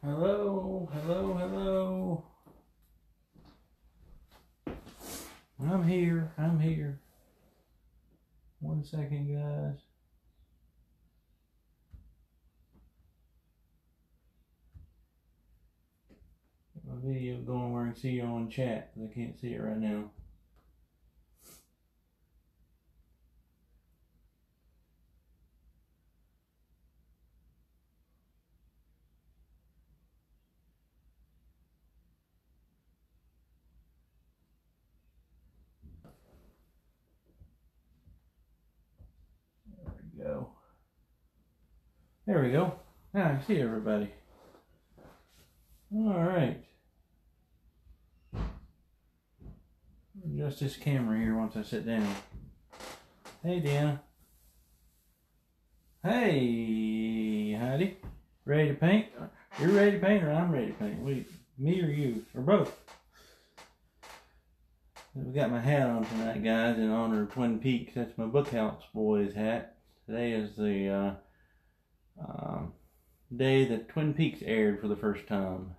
Hello, hello, hello. I'm here, I'm here. 1 second, guys. Get my video going where I can see you on chat, because I can't see it right now. There we go. Now I can see everybody. Alright. Adjust this camera here once I sit down. Hey, Deanna. Hey, Heidi. Ready to paint? You're ready to paint or I'm ready to paint? Me or you? Or both? We got my hat on tonight, guys, in honor of Twin Peaks. That's my Bookhouse Boys hat. Today is the day that Twin Peaks aired for the first time.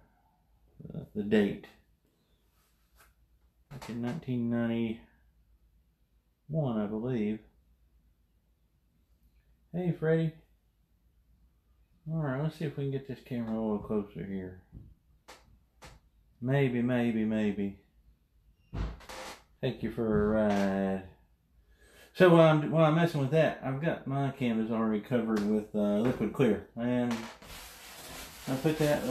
The date. Back in 1991, I believe. Hey, Freddie. Alright, let's see if we can get this camera a little closer here. Maybe. Take you for a ride. So while I'm messing with that, I've got my canvas already covered with liquid clear, and I put that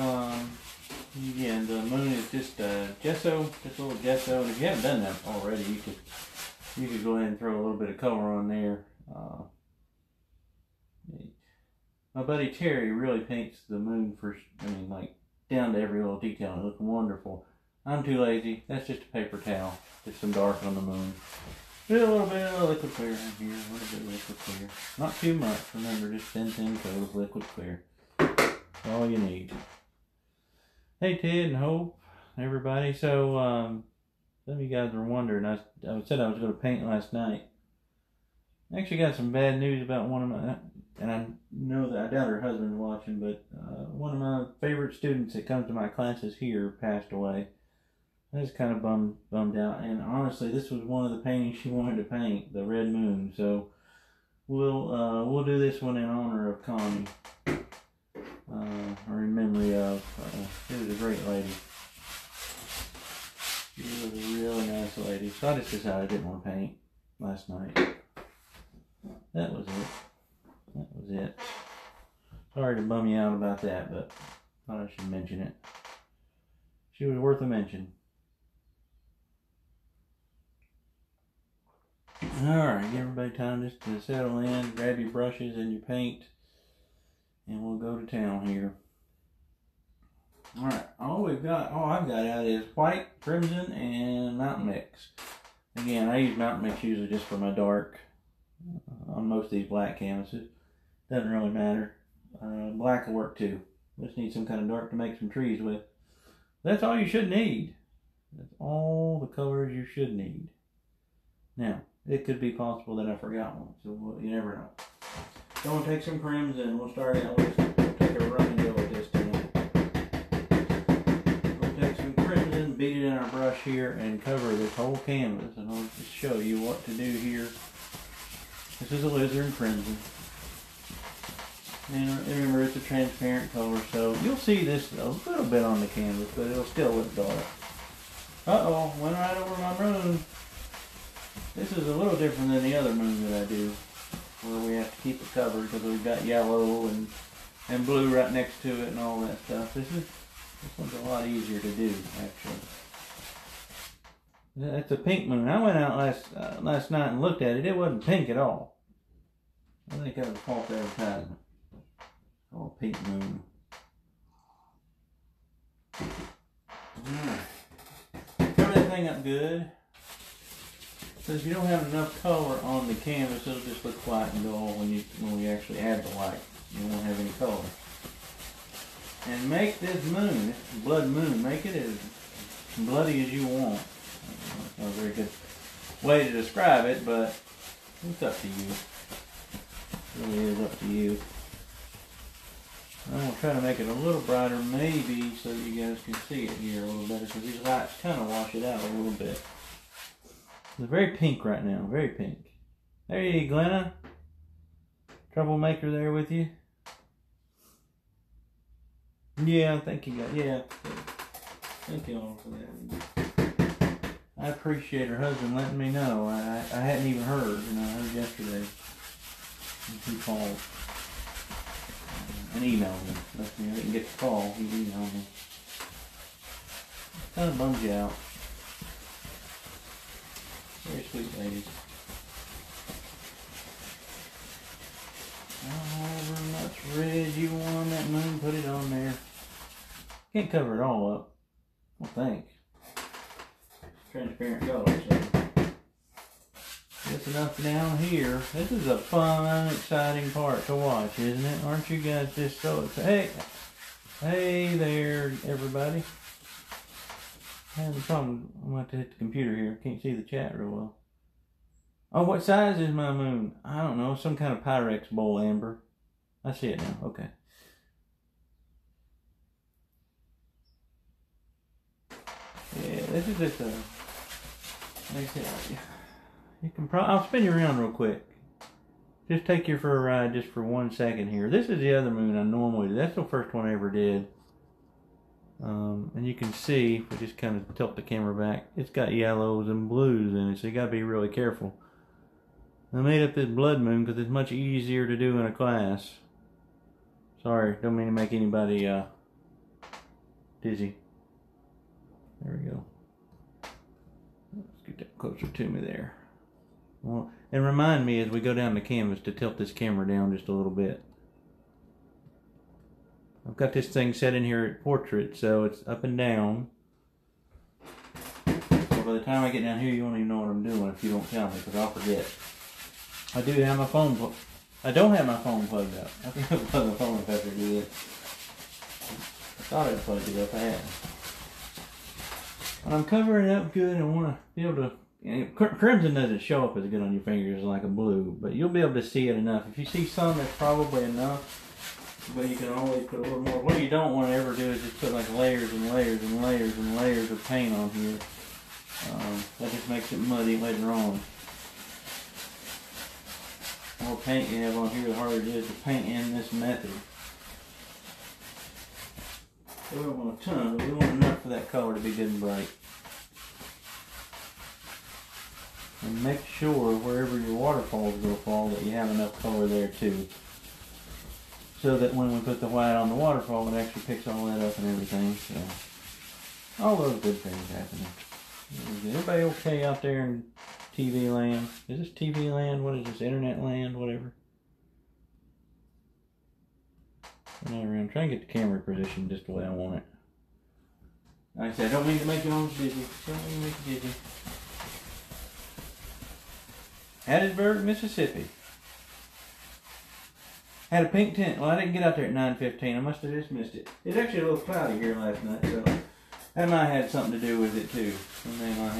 again. The moon is just gesso, just a little gesso. And if you haven't done that already, you could go ahead and throw a little bit of color on there. My buddy Terry really paints the moon like down to every little detail. It looks wonderful. I'm too lazy. That's just a paper towel. Just some dark on the moon. A little bit of liquid clear in here. A little bit of liquid clear. Not too much. Remember, just thin coat of liquid clear. That's all you need. Hey, Ted and Hope, everybody. So, some of you guys were wondering. I said I was going to paint last night. I actually got some bad news about one of my, and I know that I doubt her husband's watching, but one of my favorite students that comes to my classes here passed away. I was kind of bummed out, and honestly, this was one of the paintings she wanted to paint, the Red Moon. So we'll do this one in honor of Connie, or in memory of. She was a great lady. She was a really nice lady. So I just decided I didn't want to paint last night. That was it. Sorry to bum you out about that, but thought I should mention it. She was worth a mention. Alright, give everybody time just to settle in, grab your brushes and your paint, and we'll go to town here. Alright, all I've got out is white, crimson, and mountain mix. Again, I use mountain mix usually just for my dark on most of these black canvases. Doesn't really matter. Black will work too. Just need some kind of dark to make some trees with. That's all you should need. That's all the colors you should need. Now, it could be possible that I forgot one, so you never know. So we'll take some crimson. We'll start out with, take a run and go with this tonight. We'll take some crimson, beat it in our brush here, and cover this whole canvas. And I'll just show you what to do here. This is alizarin crimson. And remember, it's a transparent color, so you'll see this a little bit on the canvas, but it'll still look dark. Uh-oh, went right over my moon. This is a little different than the other moon that I do, where we have to keep it covered because we've got yellow and blue right next to it and all that stuff. This one's a lot easier to do, actually. That's a pink moon. I went out last night and looked at it. It wasn't pink at all. I think that was false advertisement. Oh, pink moon. Alright. Cover that thing up good. So if you don't have enough color on the canvas, it'll just look white and dull when we actually add the white. You won't have any color. And make this moon, this blood moon, make it as bloody as you want. That's not a very good way to describe it, but it's up to you. It really is up to you. I'm going to try to make it a little brighter, maybe, so you guys can see it here a little better, because these lights kind of wash it out a little bit. It's very pink right now, very pink. There you go, Glenna. Troublemaker there with you. Yeah, thank you guys. Yeah, thank you all for that. I appreciate her husband letting me know. I hadn't even heard, and I heard yesterday. He called and emailed me. Left me. I didn't get the call. He emailed me. Kind of bums you out. Very sweet lady. However much red you want on that moon, put it on there. Can't cover it all up, I think. Transparent color, so. Just enough down here. This is a fun, exciting part to watch, isn't it? Aren't you guys just so excited? Hey there, everybody. I have a problem. I'm going to have to hit the computer here. Can't see the chat real well. Oh, what size is my moon? I don't know. Some kind of Pyrex bowl amber. I see it now. Okay. Yeah, this is just a... Like I said, you can probably... I'll spin you around real quick. Just take you for a ride just for 1 second here. This is the other moon I normally do. That's the first one I ever did. And you can see, if we just kind of tilt the camera back, it's got yellows and blues in it, so you got to be really careful. I made up this blood moon because it's much easier to do in a class. Sorry, don't mean to make anybody dizzy. There we go. Let's get that closer to me there. Well, and remind me as we go down the canvas to tilt this camera down just a little bit. I've got this thing set in here at portrait, so it's up and down. So by the time I get down here, you won't even know what I'm doing if you don't tell me, because I'll forget. I do have my phone. I don't have my phone plugged up. I think I'll plug my phone up after I do this. I thought I'd plugged it up. I hadn't. When I'm covering it up good, I want to be able to. You know, crimson doesn't show up as good on your fingers like a blue, but you'll be able to see it enough. If you see some, that's probably enough. But you can always put a little more. What you don't want to ever do is just put like layers and layers and layers and layers of paint on here. That just makes it muddy later on. The more paint you have on here, the harder it is to paint in this method. We don't want a ton, but we want enough for that color to be good and bright. And make sure wherever your waterfalls go fall that you have enough color there too. So that when we put the white on the waterfall, it actually picks all that up and everything. So, all those good things happening. Is everybody okay out there in TV land? Is this TV land? What is this? Internet land? Whatever. I'm trying to get the camera positioned just the way I want it. Like I said, I don't mean to make you all dizzy. Don't mean to make you dizzy. Hattiesburg, Mississippi. Had a pink tint. Well, I didn't get out there at 9:15. I must have just missed it. It's actually a little cloudy here last night, so that might have had something to do with it too. And then I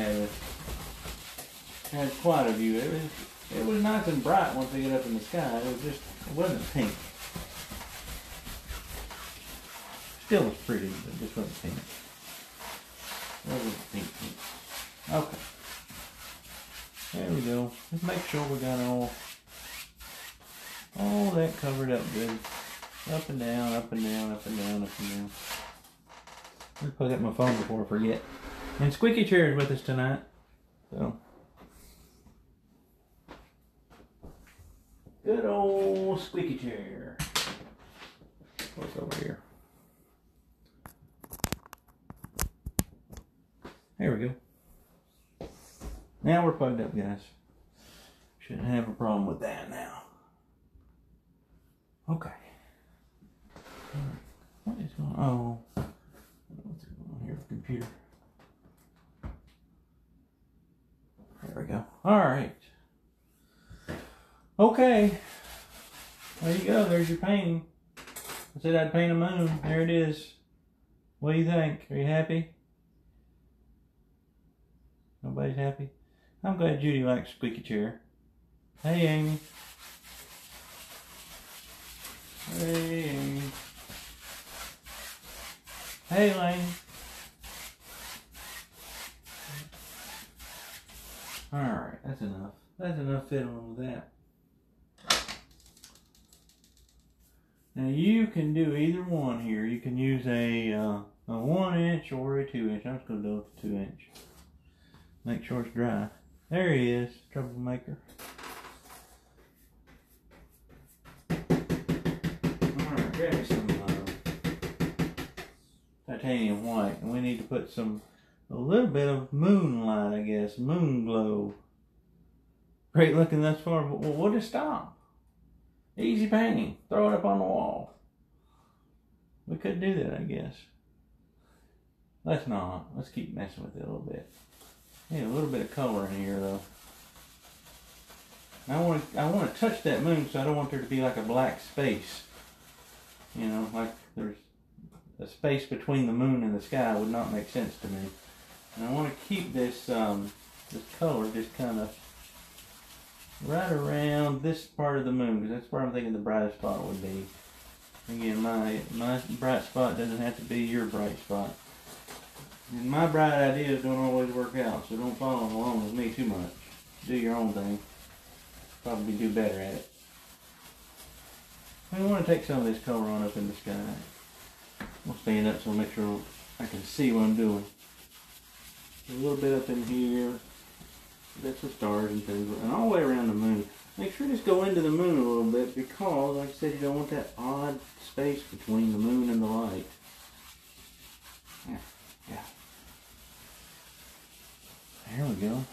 had quite a view. It was nice and bright once we get up in the sky. It wasn't pink. Still was pretty, but it just wasn't pink. It wasn't pink. Okay. There we go. Let's make sure we got all that covered up good. Up and down, up and down, up and down, up and down. Let me plug up my phone before I forget. And Squeaky Chair is with us tonight. So. Good old Squeaky Chair. What's over here? There we go. Now we're plugged up, guys. Shouldn't have a problem with that now. Okay. What is going on? Oh. What's going on here with the computer? There we go. Alright. Okay. There you go. There's your painting. I said I'd paint a moon. There it is. What do you think? Are you happy? Nobody's happy? I'm glad Judy likes Squeaky Chair. Hey, Amy. Hey, Amy. Hey, Lane. Alright, that's enough. That's enough fiddling with that. Now you can do either one here. You can use a 1 inch or a 2 inch. I'm just going to do a 2 inch. Make sure it's dry. There he is, troublemaker. Alright, grab me some titanium white. And we need to put a little bit of moonlight, I guess. Moon glow. Great looking thus far, but we'll just stop. Easy painting. Throw it up on the wall. We could do that, I guess. Let's not. Let's keep messing with it a little bit. Yeah, a little bit of color in here, though. I want to touch that moon, so I don't want there to be like a black space. You know, like there's a space between the moon and the sky would not make sense to me. And I want to keep this this color just kind of right around this part of the moon, because that's where I'm thinking the brightest spot would be. Again, my bright spot doesn't have to be your bright spot. And my bright ideas don't always work out, so don't follow along with me too much. Do your own thing. Probably do better at it. I want to take some of this color on up in the sky. I'll stand up so I'll make sure I can see what I'm doing. A little bit up in here. That's the stars and things. And all the way around the moon. Make sure you just go into the moon a little bit, because, like I said, you don't want that odd space between the moon and the light. Yeah. There we go.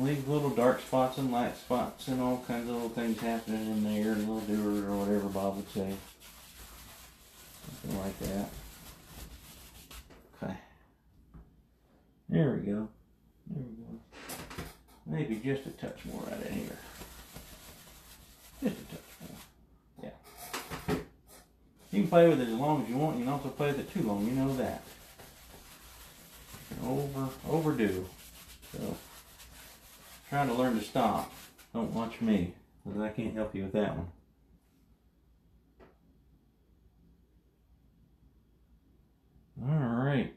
Leave little dark spots and light spots and all kinds of little things happening in there, and little doers or whatever Bob would say. Something like that. Okay. There we go. There we go. Maybe just a touch more right in here. Just a touch more. Yeah. You can play with it as long as you want. You can also play with it too long. You know that. Overdo. So, trying to learn to stop. Don't watch me, because I can't help you with that one. Alright.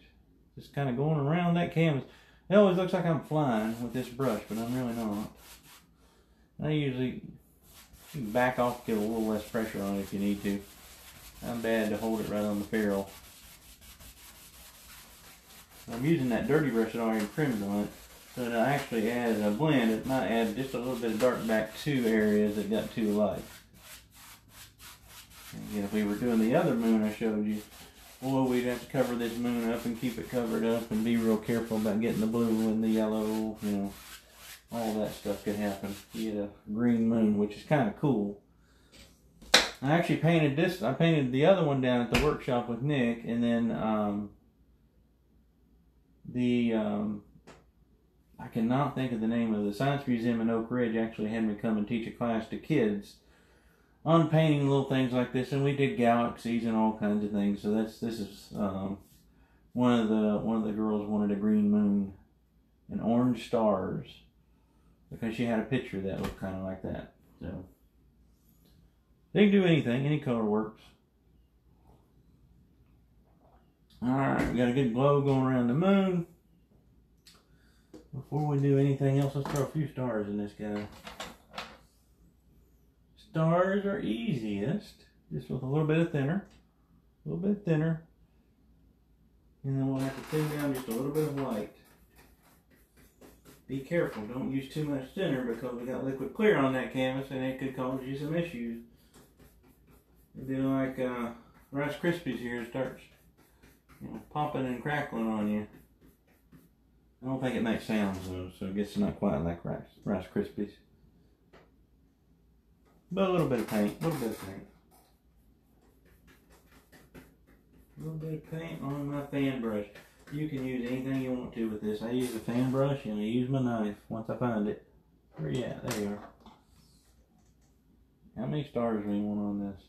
Just kind of going around that canvas. It always looks like I'm flying with this brush, but I'm really not. I usually back off, get a little less pressure on it if you need to. I'm bad to hold it right on the ferrule. I'm using that dirty brush that already trimmed on it, so it actually adds a blend. It might add just a little bit of dark back to areas that got too light. Again, if we were doing the other moon I showed you, boy, we'd have to cover this moon up and keep it covered up and be real careful about getting the blue and the yellow, you know. All that stuff could happen. You get a green moon, which is kind of cool. I actually painted this. I painted the other one down at the workshop with Nick, and then I cannot think of the name of the Science Museum in Oak Ridge actually had me come and teach a class to kids on painting little things like this, and we did galaxies and all kinds of things. So this is one of the girls wanted a green moon and orange stars, because she had a picture that looked kind of like that. So they can do anything, any color works. Alright, we got a good glow going around the moon. Before we do anything else, let's throw a few stars in this guy. Stars are easiest, just with a little bit of thinner. A little bit thinner. And then we'll have to thin down just a little bit of white. Be careful, don't use too much thinner, because we got liquid clear on that canvas and it could cause you some issues. It'd be like Rice Krispies here, starts popping and crackling on you. I don't think it makes sounds though, so I guess it's not quite like Rice Krispies. But a little bit of paint, a little bit of paint. A little bit of paint on my fan brush. You can use anything you want to with this. I use a fan brush and I use my knife once I find it. Where you at? There you are. How many stars do we want on this?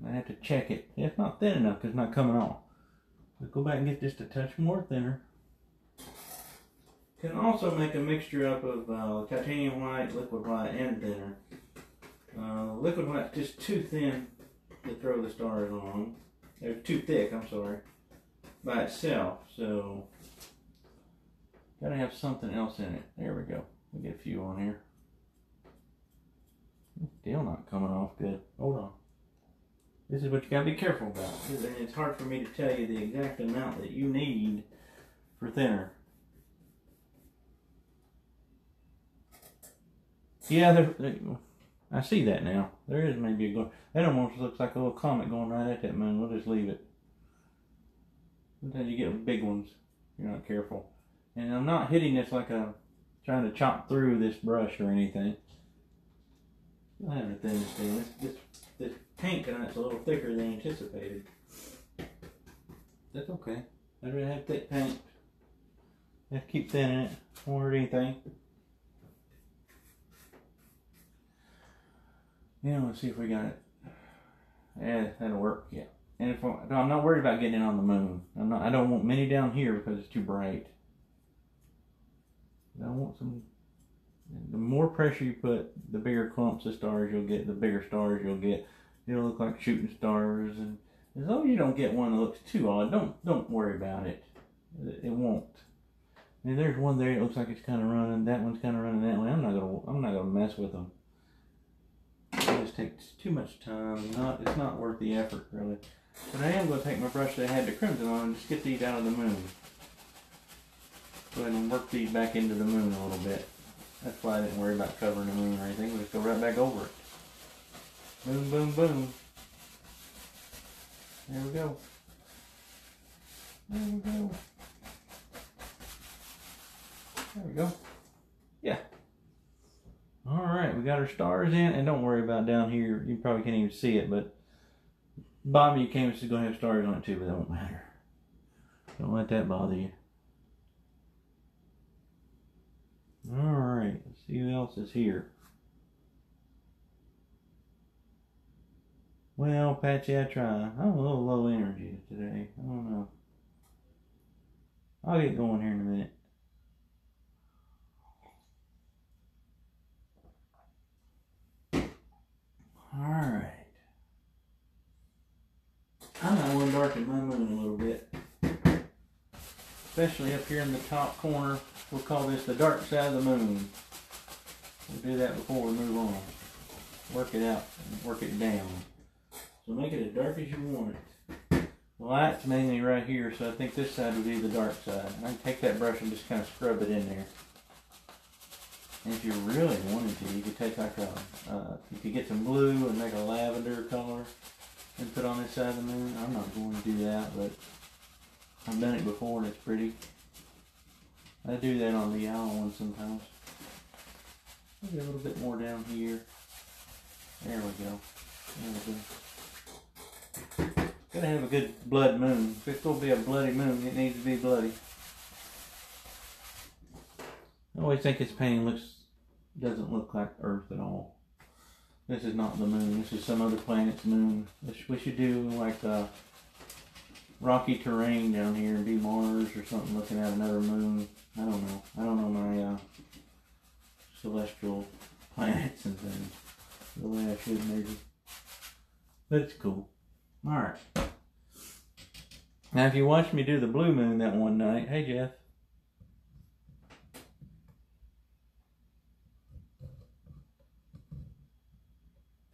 I have to check it. It's not thin enough because it's not coming off. Let's go back and get just a touch more thinner. Can also make a mixture up of titanium white, liquid white, and thinner. Liquid white's just too thin to throw the stars on. They're too thick, I'm sorry, by itself. So, gotta have something else in it. There we go. We'll get a few on here. Still not coming off good. Hold on. This is what you gotta be careful about. It's hard for me to tell you the exact amount that you need for thinner. Yeah, I see that now. There is maybe a glow. That almost looks like a little comet going right at that moon. We'll just leave it. Sometimes you get big ones. You're not careful. And I'm not hitting this like trying to chop through this brush or anything. Still having a thin skin. This paint tonight's a little thicker than anticipated. That's okay. I'd rather have thick paint. Have to keep thinning it. Won't hurt anything. Yeah, let's see if we got it. Yeah, that'll work. Yeah. And if I'm not worried about getting it on the moon. I don't want many down here because it's too bright. I want some. The more pressure you put, the bigger clumps of stars you'll get. The bigger stars you'll get. It'll look like shooting stars. And as long as you don't get one that looks too odd, don't worry about it. It won't. And there's one there. It looks like it's kind of running. That one's kind of running that way. I'm not gonna mess with them. It just takes too much time. It's not worth the effort, really. But I am going to take my brush that I had the crimson on and just get these out of the moon. Go ahead and work these back into the moon a little bit. That's why I didn't worry about covering the moon or anything. We'll just go right back over it. Boom, boom, boom. There we go. There we go. There we go. Yeah. Alright, we got our stars in, and don't worry about down here. You probably can't even see it, but bottom of your canvas is going to have stars on it too, but that won't matter. Don't let that bother you. Alright, let's see who else is here. Well, Patchy, I try. I'm a little low energy today. I don't know. I'll get going here in a minute. Alright. I might want to darken my moon a little bit. Especially up here in the top corner. We'll call this the dark side of the moon. We'll do that before we move on. Work it out and work it down. So make it as dark as you want it. The light's mainly right here, so I think this side would be the dark side. I can take that brush and just kind of scrub it in there. And if you really wanted to, you could take like you could get some blue and make a lavender color and put on this side of the moon. I'm not going to do that, but I've done it before and it's pretty. I do that on the owl one sometimes. Maybe a little bit more down here. There we go. There we go. Gotta have a good blood moon. If it's gonna be a bloody moon, it needs to be bloody. I always think this painting doesn't look like Earth at all. This is not the moon. This is some other planet's moon. We should do like rocky terrain down here and be Mars or something looking at another moon. I don't know. I don't know my celestial planets and things the way I should maybe. But it's cool. Alright. Now if you watched me do the blue moon that one night, hey Jeff.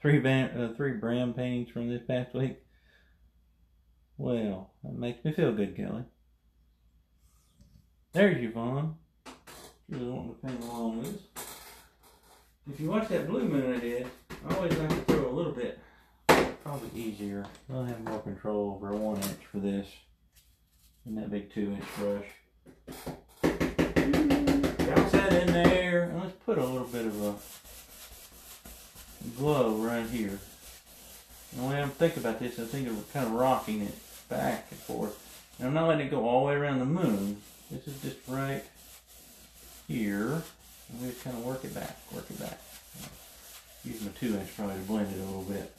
Three brand paintings from this past week. Well, that makes me feel good, Kelly. There's Yvonne. She really wanting to paint along with us. If you watch that blue moon I did, I always like to throw a little bit. Probably easier. I'll have more control over a 1 inch for this than that big 2 inch brush. Bounce that in there. And let's put a little bit of a glow right here. And the way I'm thinking about this, I think of kind of rocking it back and forth. And I'm not letting it go all the way around the moon. This is just right here. And we just kind of work it back, Use my 2 inch probably to blend it a little bit.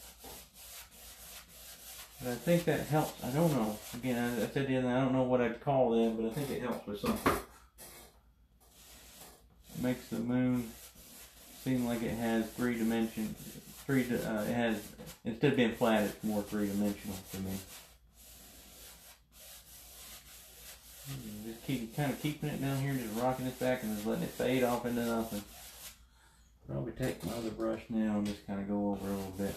But I think that helps. I don't know. Again, I said the other night, I don't know what I'd call that, but I think it helps with something. It makes the moon seem like it has 3 dimensions. It has, instead of being flat, it's more 3-dimensional to me. kind of keeping it down here, just rocking it back and just letting it fade off into nothing. Probably take my other brush now and just kind of go over a little bit.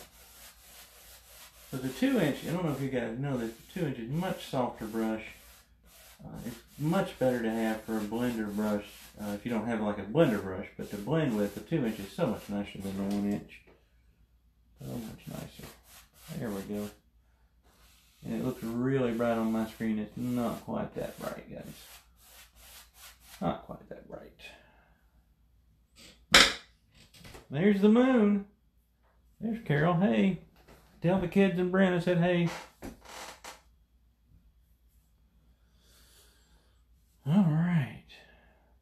So the 2-inch, I don't know if you guys know this, the 2-inch is much softer brush. It's much better to have for a blender brush if you don't have like a blender brush, but to blend with, the 2-inch is so much nicer than the 1-inch. So much nicer. There we go. And it looks really bright on my screen. It's not quite that bright, guys. Not quite that bright. There's the moon. There's Carol. Hey. Tell the kids and Brent I said hey. Alright.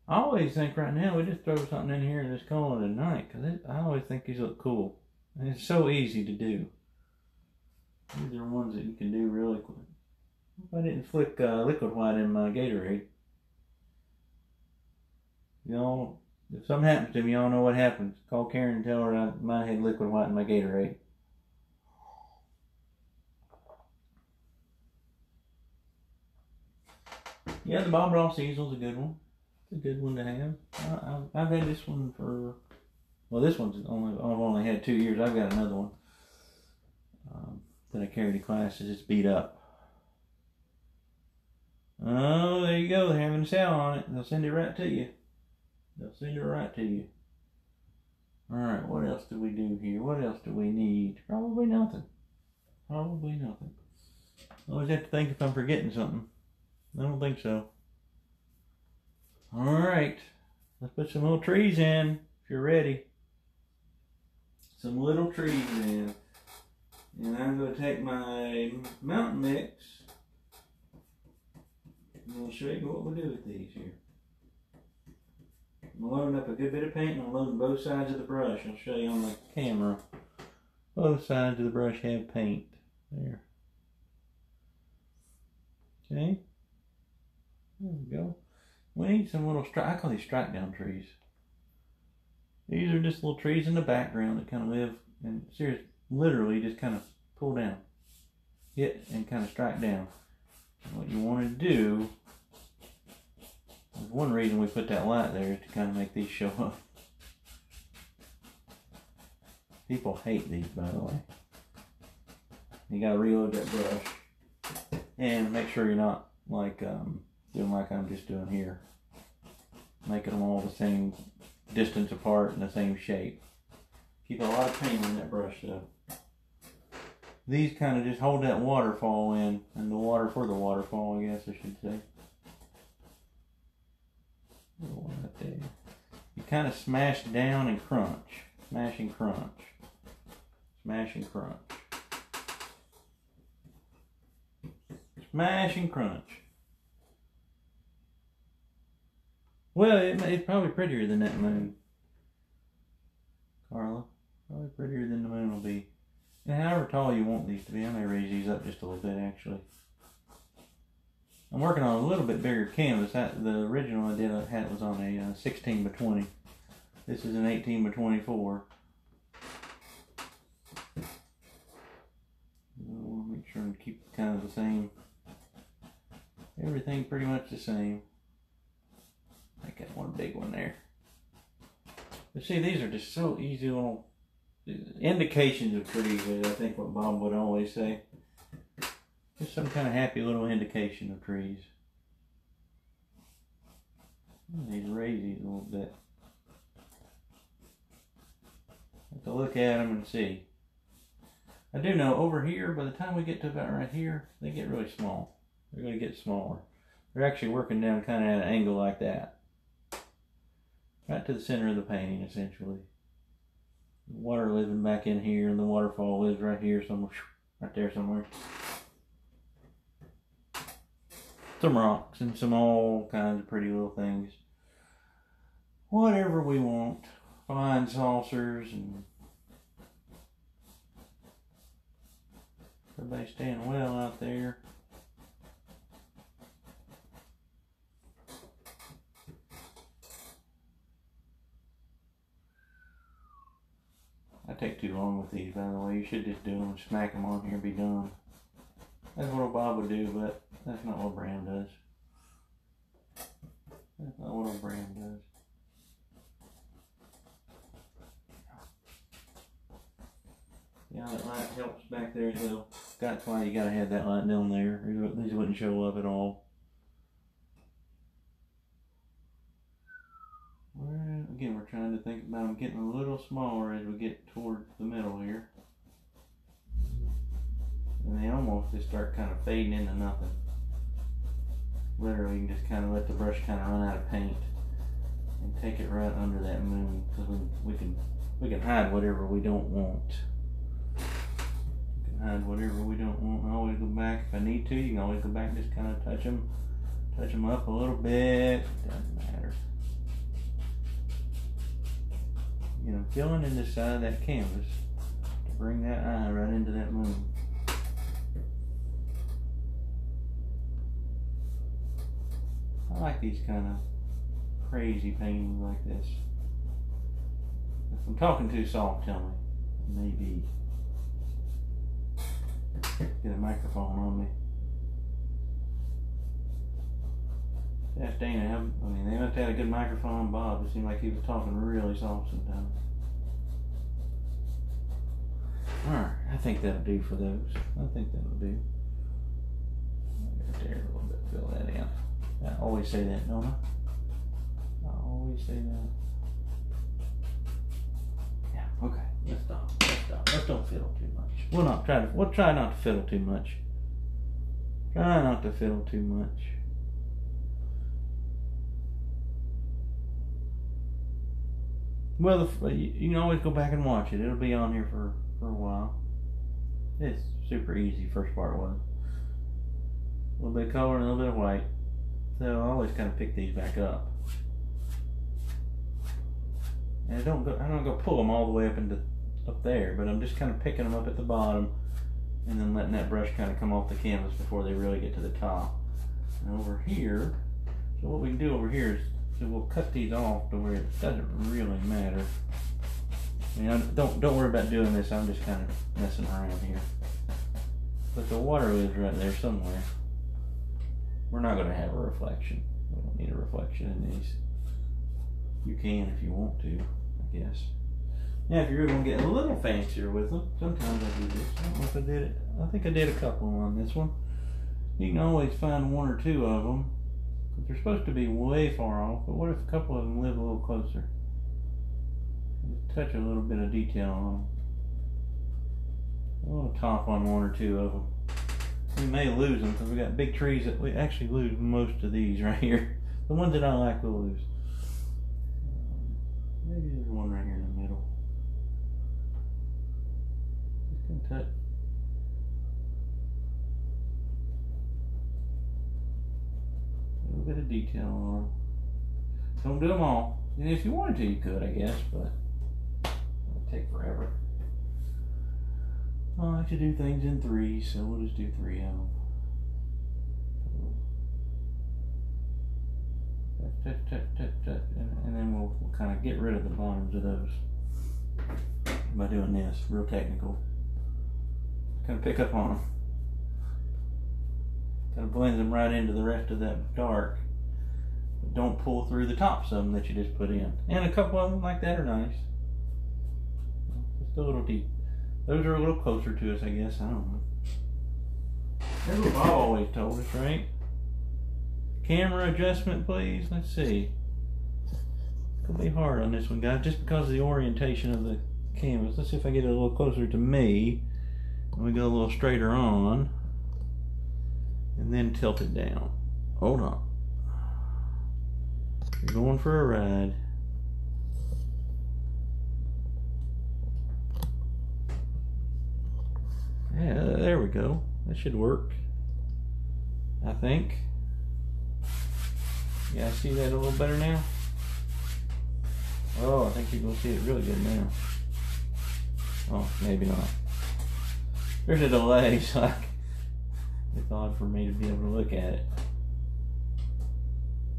I always think right now we just throw something in here and just call it a night. Because I always think these look cool. And it's so easy to do. These are ones that you can do really quick. If I didn't flick liquid white in my Gatorade. Y'all, if something happens to me, y'all know what happens. Call Karen and tell her I might have liquid white in my Gatorade. Yeah, the Bob Ross easel's a good one. It's a good one to have. I've had this one for, well, this one's I've only had 2 years. I've got another one that I carry to classes. It's beat up. Oh, there you go. They're having a sale on it. They'll send it right to you. They'll send it right to you. Alright, what else do we do here? What else do we need? Probably nothing. Probably nothing. I always have to think if I'm forgetting something. I don't think so. Alright, let's put some little trees in if you're ready. Some little trees in. And I'm going to take my mountain mix and I'll show you what we'll do with these here. I'm loading up a good bit of paint and I'm loading both sides of the brush. I'll show you on the camera. Both sides of the brush have paint. There. Okay. There we go. We need some little I call these strike down trees. These are just little trees in the background that kind of live and seriously, literally just kind of pull down. Hit and kind of strike down. And what you want to do, there's one reason we put that light there is to kind of make these show up. People hate these, by the way. You gotta reload that brush. And make sure you're not like doing like I'm just doing here. Making them all the same distance apart and the same shape. Keep a lot of paint on that brush though. These kind of just hold that waterfall in, and the water for the waterfall, I guess I should say. Right there. You kind of smash down and crunch. Smash and crunch. Smash and crunch. Smash and crunch. Well, it's probably prettier than that moon, Carla. Probably prettier than the moon will be. And however tall you want these to be, I may raise these up just a little bit actually. I'm working on a little bit bigger canvas. The original I had was on a 16 by 20. This is an 18 by 24. I want to make sure and keep kind of the same. Everything pretty much the same. I got one big one there. But see, these are just so easy little indications of trees, I think what Bob would always say. Just some kind of happy little indication of trees. I need to raise these a little bit. Have to look at them and see. I do know over here, by the time we get to about right here, they get really small. They're going to get smaller. They're actually working down kind of at an angle like that. Right to the center of the painting, essentially. The water living back in here, and the waterfall lives right here somewhere. Right there somewhere. Some rocks and some all kinds of pretty little things. Whatever we want. Flying saucers and everybody staying well out there. I take too long with these, by the way. You should just do them and smack them on here and be done. That's what Bob would do, but that's not what Bram does. That's not what our brand does. Yeah, that light helps back there as well. That's why you gotta have that light down there. These wouldn't show up at all. Well, again, we're trying to think about them getting a little smaller as we get towards the middle here. And they almost just start kind of fading into nothing. Literally, you can just kind of let the brush kind of run out of paint and take it right under that moon, because we can hide whatever we don't want. We can hide whatever we don't want. I always go back if I need to. You can always go back and just kind of touch them up a little bit. Doesn't matter. You know, filling in the side of that canvas to bring that eye right into that moon. I like these kind of crazy paintings like this. If I'm talking too soft, tell me. Maybe. Get a microphone on me. Ask Dana, I mean, they must have had a good microphone. Bob, it seemed like he was talking really soft sometimes. Alright, I think that'll do for those. I think that'll do. Right there a little bit, fill that in. I always say that, don't I? I always say that. Yeah, okay, let's stop. Let's don't fiddle too much. We'll try not to fiddle too much. Try not to fiddle too much. Well, you can always go back and watch it. It'll be on here for a while. It's super easy. First part was a little bit of color and a little bit of white. So I always kind of pick these back up, and I don't go pull them all the way up there, but I'm just kind of picking them up at the bottom, and then letting that brush kind of come off the canvas before they really get to the top. And over here, so what we can do over here is, so we'll cut these off to where it doesn't really matter. I mean, don't worry about doing this. I'm just kind of messing around here. But the water lives right there somewhere. We're not going to have a reflection. We don't need a reflection in these. You can if you want to, I guess. Now, if you're going to get a little fancier with them, sometimes I do this. I don't know if I did it. I think I did a couple on this one. You can always find one or two of them. But they're supposed to be way far off. But what if a couple of them live a little closer? Just touch a little bit of detail on them. A little top on one or two of them. We may lose them because we got big trees that we actually lose most of these right here. The ones that I like we'll lose. Maybe there's one right here in the middle. Just gonna touch. A little bit of detail on them. Don't do them all. And if you wanted to, you could, I guess, but it would take forever. I like to do things in threes, so we'll just do 3 of them. Touch, and then we'll kind of get rid of the bottoms of those by doing this, real technical. Kind of pick up on them. Kind of blends them right into the rest of that dark. But don't pull through the tops of them that you just put in. And a couple of them like that are nice. Just a little deep. Those are a little closer to us, I guess. I don't know. That's what Bob always told us, right? Camera adjustment, please. Let's see. It's going to be hard on this one, guys, just because of the orientation of the canvas. Let's see if I get it a little closer to me. And we go a little straighter on. And then tilt it down. Hold on. You're going for a ride. Yeah, there we go. That should work, I think. Yeah, I see that a little better now. Oh, I think you're going to see it really good now. Oh, maybe not. There's a delay, so it's odd for me to be able to look at it.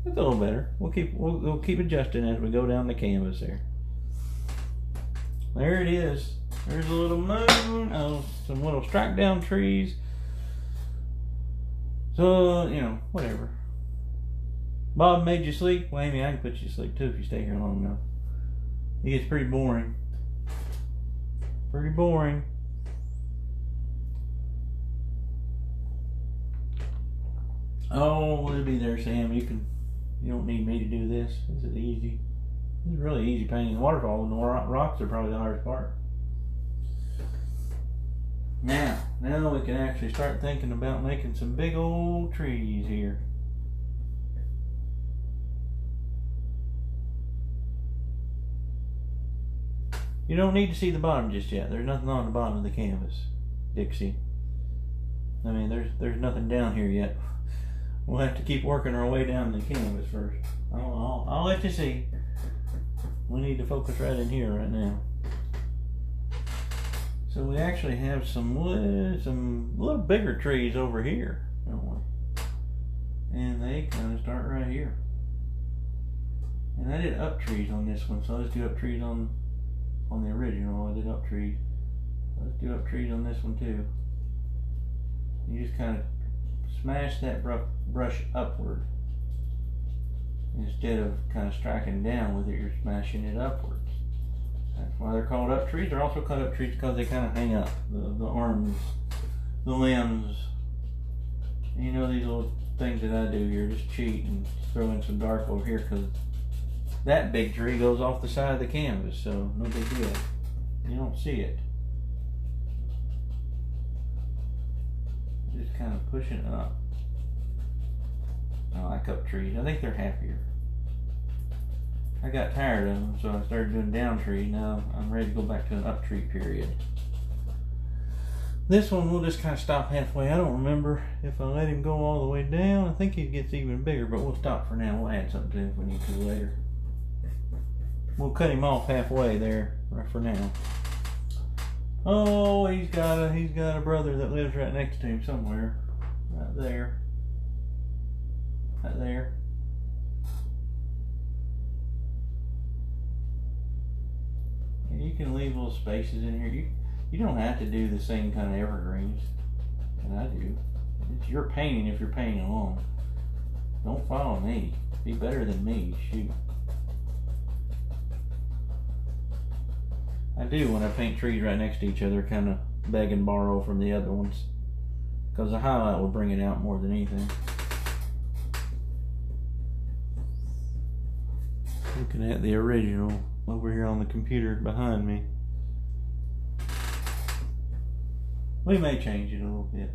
It's a little better. We'll keep adjusting as we go down the canvas there. There it is. There's a little moon, some little strike down trees. So, you know, whatever. Bob made you sleep? Well, Amy, I can put you to sleep too if you stay here long enough. It gets pretty boring. Pretty boring. Oh, it'll be there, Sam. You don't need me to do this. This is easy. This is really easy painting. Waterfall and the rocks are probably the hardest part. Now we can actually start thinking about making some big old trees here. You don't need to see the bottom just yet. There's nothing on the bottom of the canvas, Dixie. I mean, there's nothing down here yet. We'll have to keep working our way down the canvas first. I'll let you see. We need to focus right in here right now. So we actually have some little bigger trees over here, don't we? And they kind of start right here. And I did up trees on this one, so let's do up trees on the original. I did up trees. Let's do up trees on this one too. You just kind of smash that brush upward. Instead of kind of striking down with it, you're smashing it upwards. That's why they're called up trees. They're also called up trees because they kind of hang up. The arms, the limbs. You know, these little things that I do here, just cheat and throw in some dark over here because that big tree goes off the side of the canvas, so no big deal. You don't see it. Just kind of pushing it up. I like up trees. I think they're happier. I got tired of them, so I started doing down trees. Now I'm ready to go back to an up tree period. This one we'll just kind of stop halfway. I don't remember if I let him go all the way down. I think he gets even bigger, but we'll stop for now. We'll add something to him if we need to later. We'll cut him off halfway there right for now. Oh, he's got a brother that lives right next to him somewhere. Right there. Right there. And you can leave little spaces in here. You don't have to do the same kind of evergreens that I do. It's your painting if you're painting along. Don't follow me. Be better than me. Shoot. I do when I paint trees right next to each other, kind of beg and borrow from the other ones. Because the highlight will bring it out more than anything. Looking at the original over here on the computer behind me. We may change it a little bit.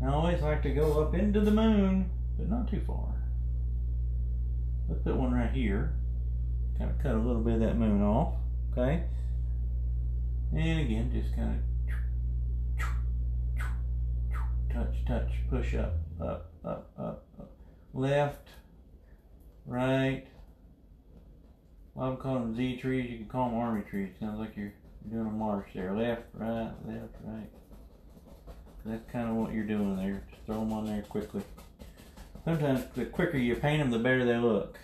I always like to go up into the moon, but not too far. Let's put one right here. Kind of cut a little bit of that moon off. Okay. And again, just kind of touch, push up, up. Left, right. Well, I'm calling them Z trees. You can call them army trees. Sounds like you're doing a march there. Left, right. That's kind of what you're doing there. Just throw them on there quickly. Sometimes the quicker you paint them, the better they look.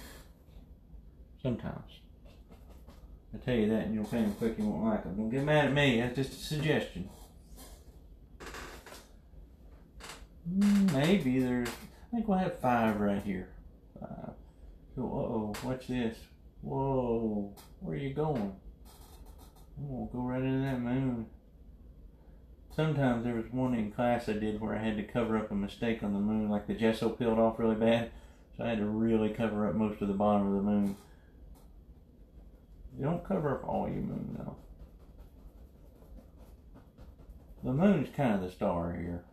Sometimes. I tell you that, and you'll paint them quick, you won't like them. Don't get mad at me. That's just a suggestion. Maybe there's. I think we'll have 5 right here. 5. So, uh-oh, watch this. Whoa, where are you going? Oh, go right into that moon. Sometimes there was one in class I did where I had to cover up a mistake on the moon, like the gesso peeled off really bad, so I had to really cover up most of the bottom of the moon. You don't cover up all your moon though. The moon's kind of the star here.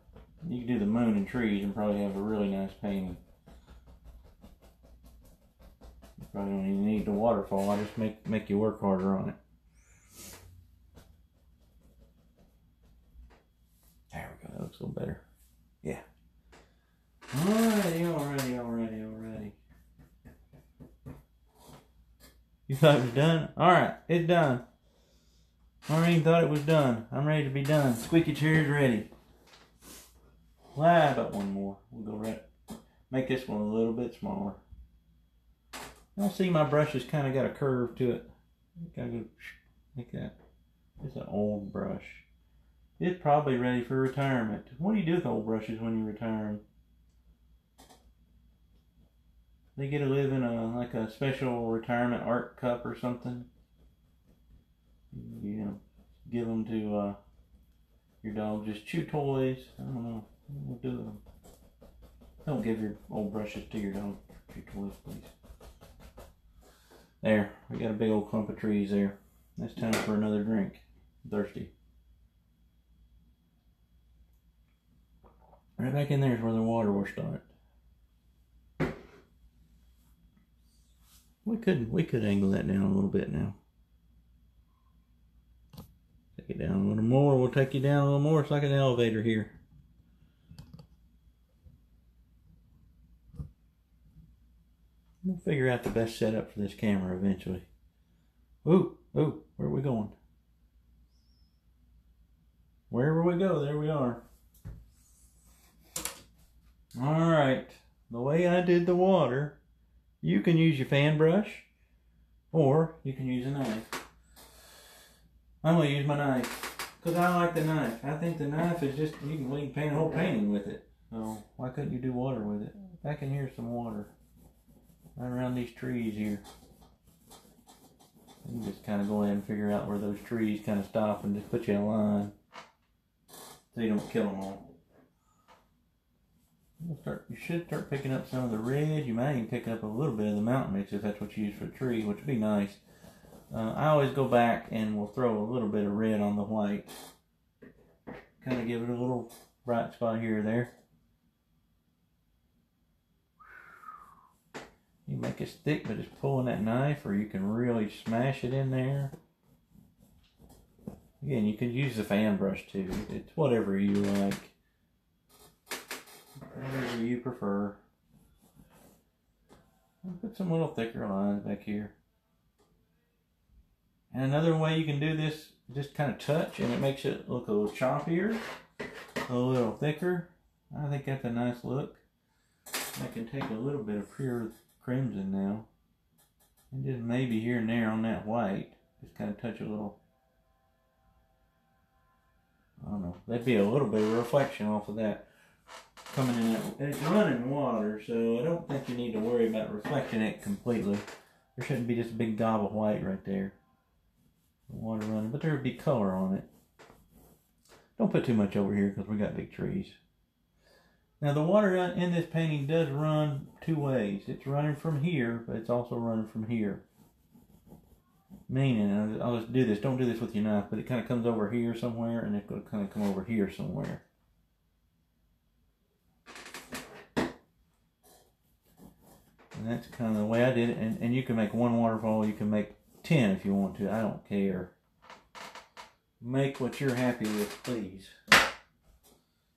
You can do the moon and trees and probably have a really nice painting. You probably don't even need the waterfall. I just make you work harder on it. There we go. That looks a little better. Yeah. Alrighty. You thought it was done? Alright, it's done. Maureen thought it was done. I'm ready to be done. Squeaky chair's ready. Well, about one more. We'll go right. Make this one a little bit smaller. You'll see my brush has kind of got a curve to it. Gotta go like that. It's an old brush. It's probably ready for retirement. What do you do with old brushes when you retire them? They get to live in like a special retirement art cup or something. You know, give them to your dog. Just chew toys. I don't know. We'll do them. Don't give your old brushes to your dog. Chew toys, please. There, we got a big old clump of trees there. It's time for another drink. I'm thirsty. Right back in there is where the water will start. We could angle that down a little bit now. Take it down a little more. We'll take you down a little more. It's like an elevator here. We'll figure out the best setup for this camera eventually. Ooh, ooh, where are we going? Wherever we go, there we are. Alright, the way I did the water, you can use your fan brush, or you can use a knife. I'm going to use my knife, because I like the knife. I think the knife is just, you can paint a whole painting with it. So, why couldn't you do water with it? Back in here, some water. Right around these trees here. You can just kind of go ahead and figure out where those trees kind of stop and just put you in a line. So you don't kill them all. You should start picking up some of the red. You might even pick up a little bit of the mountain mix if that's what you use for the tree, which would be nice. I always go back and we'll throw a little bit of red on the white. Kind of give it a little bright spot here or there. You make it thick by just pulling that knife, or you can really smash it in there. Again, you could use the fan brush too. It's whatever you like. Whatever you prefer. I'll put some little thicker lines back here. And another way you can do this, just kind of touch, and it makes it look a little choppier, a little thicker. I think that's a nice look. I can take a little bit of pure crimson now, and just maybe here and there on that white, just kind of touch a little. I don't know. That'd be a little bit of a reflection off of that coming in that. And it's running water, so I don't think you need to worry about reflecting it completely. There shouldn't be just a big gob of white right there. The water running, but there would be color on it. Don't put too much over here because we got big trees. Now the water in this painting does run two ways. It's running from here, but it's also running from here. Meaning, I'll just do this. Don't do this with your knife, but it kind of comes over here somewhere, and it's going to kind of come over here somewhere. And that's kind of the way I did it. And you can make one waterfall. You can make 10 if you want to. I don't care. Make what you're happy with, please. As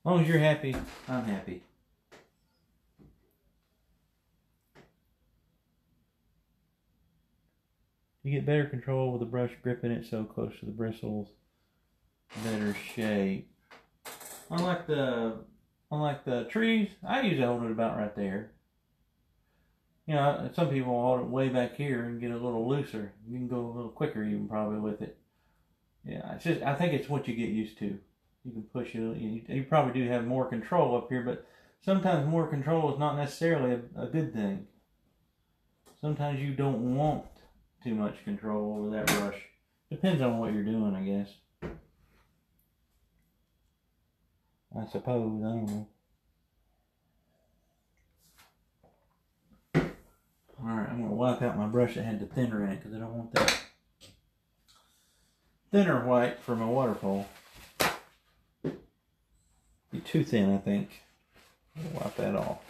long as you're happy, I'm happy. You get better control with the brush gripping it so close to the bristles. Better shape. Unlike the trees, I usually hold it about right there. You know, some people hold it way back here and get a little looser. You can go a little quicker even probably with it. Yeah, it's just, I think it's what you get used to. You can push it. You probably do have more control up here, but sometimes more control is not necessarily a good thing. Sometimes you don't want too much control over that brush. Depends on what you're doing, I guess. I suppose, I don't know. Alright, I'm going to wipe out my brush that had the thinner in it because I don't want that thinner white for my waterfall. Be too thin, I think. I'll wipe that off.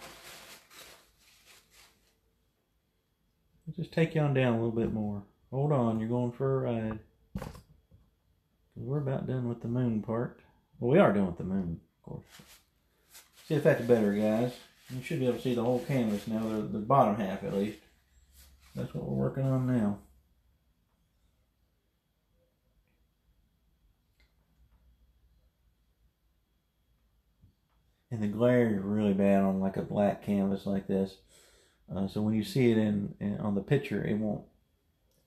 Just take you on down a little bit more. Hold on, you're going for a ride. We're about done with the moon part. Well, we are done with the moon, of course. See if that's better, guys. You should be able to see the whole canvas now, the bottom half at least. That's what we're working on now. And the glare is really bad on like a black canvas like this. So when you see it on the picture, it won't,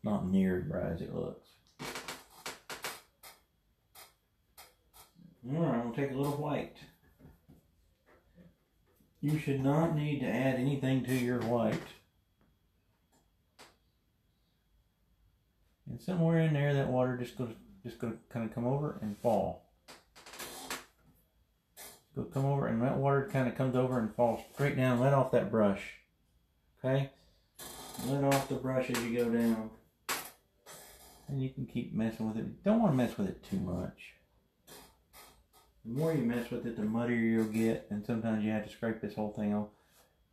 not near as bright as it looks. Alright, I'm going to take a little white. You should not need to add anything to your white And somewhere in there, that water just going to kind of come over and fall. Go come over, and that water kind of comes over and falls straight down. Let off that brush. Okay? Let off the brush as you go down. And you can keep messing with it. You don't want to mess with it too much. The more you mess with it, the muddier you'll get. And sometimes you have to scrape this whole thing off.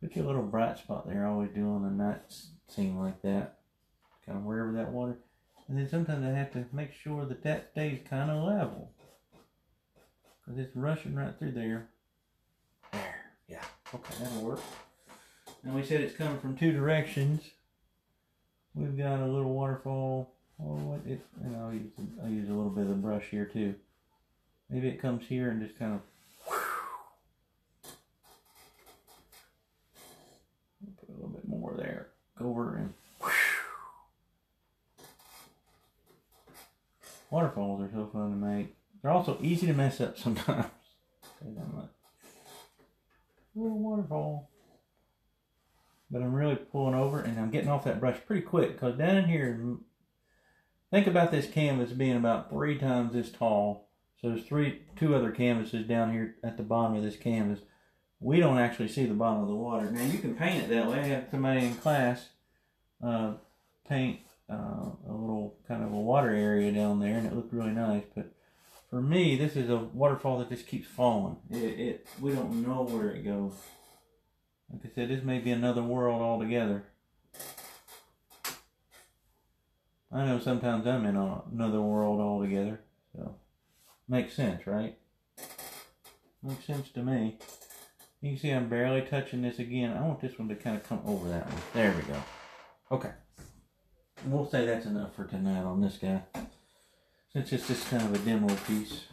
Put your little bright spot there. I always do on the night scene like that. Kind of wherever that water. And then sometimes I have to make sure that that stays kind of level. Because it's rushing right through there. There. Yeah. Okay, that'll work. Now we said it's coming from two directions. We've got a little waterfall. Oh, I'll use a little bit of the brush here too. Maybe it comes here and just kind of. Put a little bit more there. Go over and. Waterfalls are so fun to make. They're also easy to mess up sometimes. Say that much. A little waterfall. But I'm really pulling over and I'm getting off that brush pretty quick because down in here, think about this canvas being about 3 times this tall. So there's two other canvases down here at the bottom of this canvas. We don't actually see the bottom of the water. Now you can paint it that way. I had somebody in class paint a little kind of a water area down there and it looked really nice. But for me, this is a waterfall that just keeps falling. We don't know where it goes. Like I said, this may be another world altogether. I know sometimes I'm in another world altogether. So, makes sense, right? Makes sense to me. You can see I'm barely touching this again. I want this one to kind of come over that one. There we go. Okay. We'll say that's enough for tonight on this guy. Since it's just kind of a demo piece.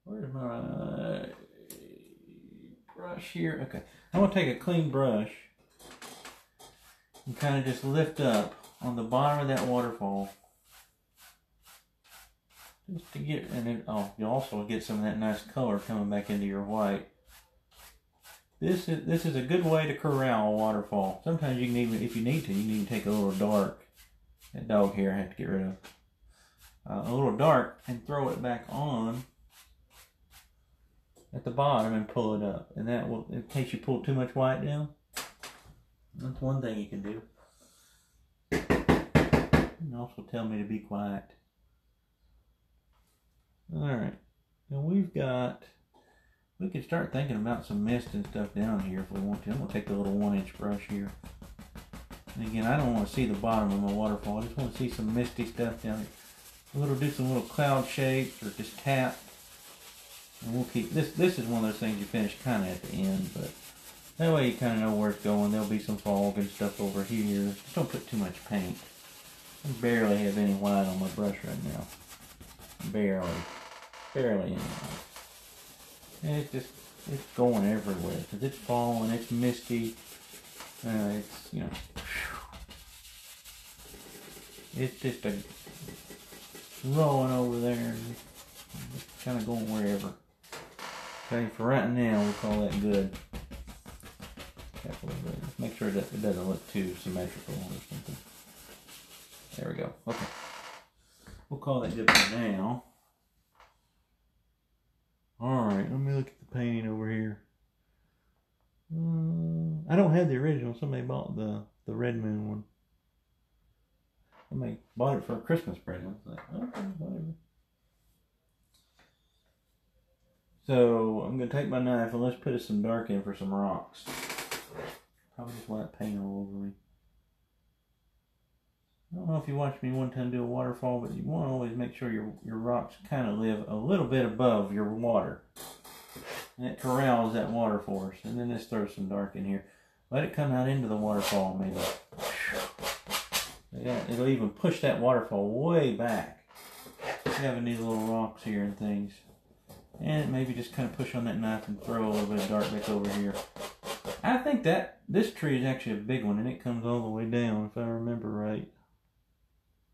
Where's my brush here? Okay. I'm going to take a clean brush and kind of just lift up on the bottom of that waterfall. Just to get, and then, you'll also get some of that nice color coming back into your white. This is a good way to corral a waterfall. Sometimes you can even, if you need to, you can even take a little dark. That dog hair I have to get rid of. A little dark and throw it back on at the bottom and pull it up. And that will, in case you pull too much white down, that's one thing you can do. And also tell me to be quiet. Alright, now we can start thinking about some mist and stuff down here if we want to. I'm going to take the little 1-inch brush here. And again, I don't want to see the bottom of my waterfall. I just want to see some misty stuff down here. Do some little cloud shapes or just tap. And we'll keep, this is one of those things you finish kind of at the end, but that way you kind of know where it's going. There'll be some fog and stuff over here. Just don't put too much paint. I barely have any white on my brush right now. Barely any white. And it's going everywhere because it's falling, it's misty. It's, you know, it's just rolling over there and just kind of going wherever. Okay, for right now, we'll call that good. Make sure that it doesn't look too symmetrical or something. There we go. Okay. We'll call that good for now. Alright, let me look at the painting over here. I don't have the original. Somebody bought the Red Moon one. Somebody bought it for a Christmas present. Like, okay, whatever. So, I'm going to take my knife and let's put some dark in for some rocks. Probably just white paint all over me. I don't know if you watched me one time do a waterfall, but you want to always make sure your rocks kind of live a little bit above your water. And it corrals that water for us. And then let's throw some dark in here. Let it come out into the waterfall maybe. Yeah, it'll even push that waterfall way back. Having these little rocks here and things. And maybe just kind of push on that knife and throw a little bit of dark back over here. I think that this tree is actually a big one and it comes all the way down if I remember right.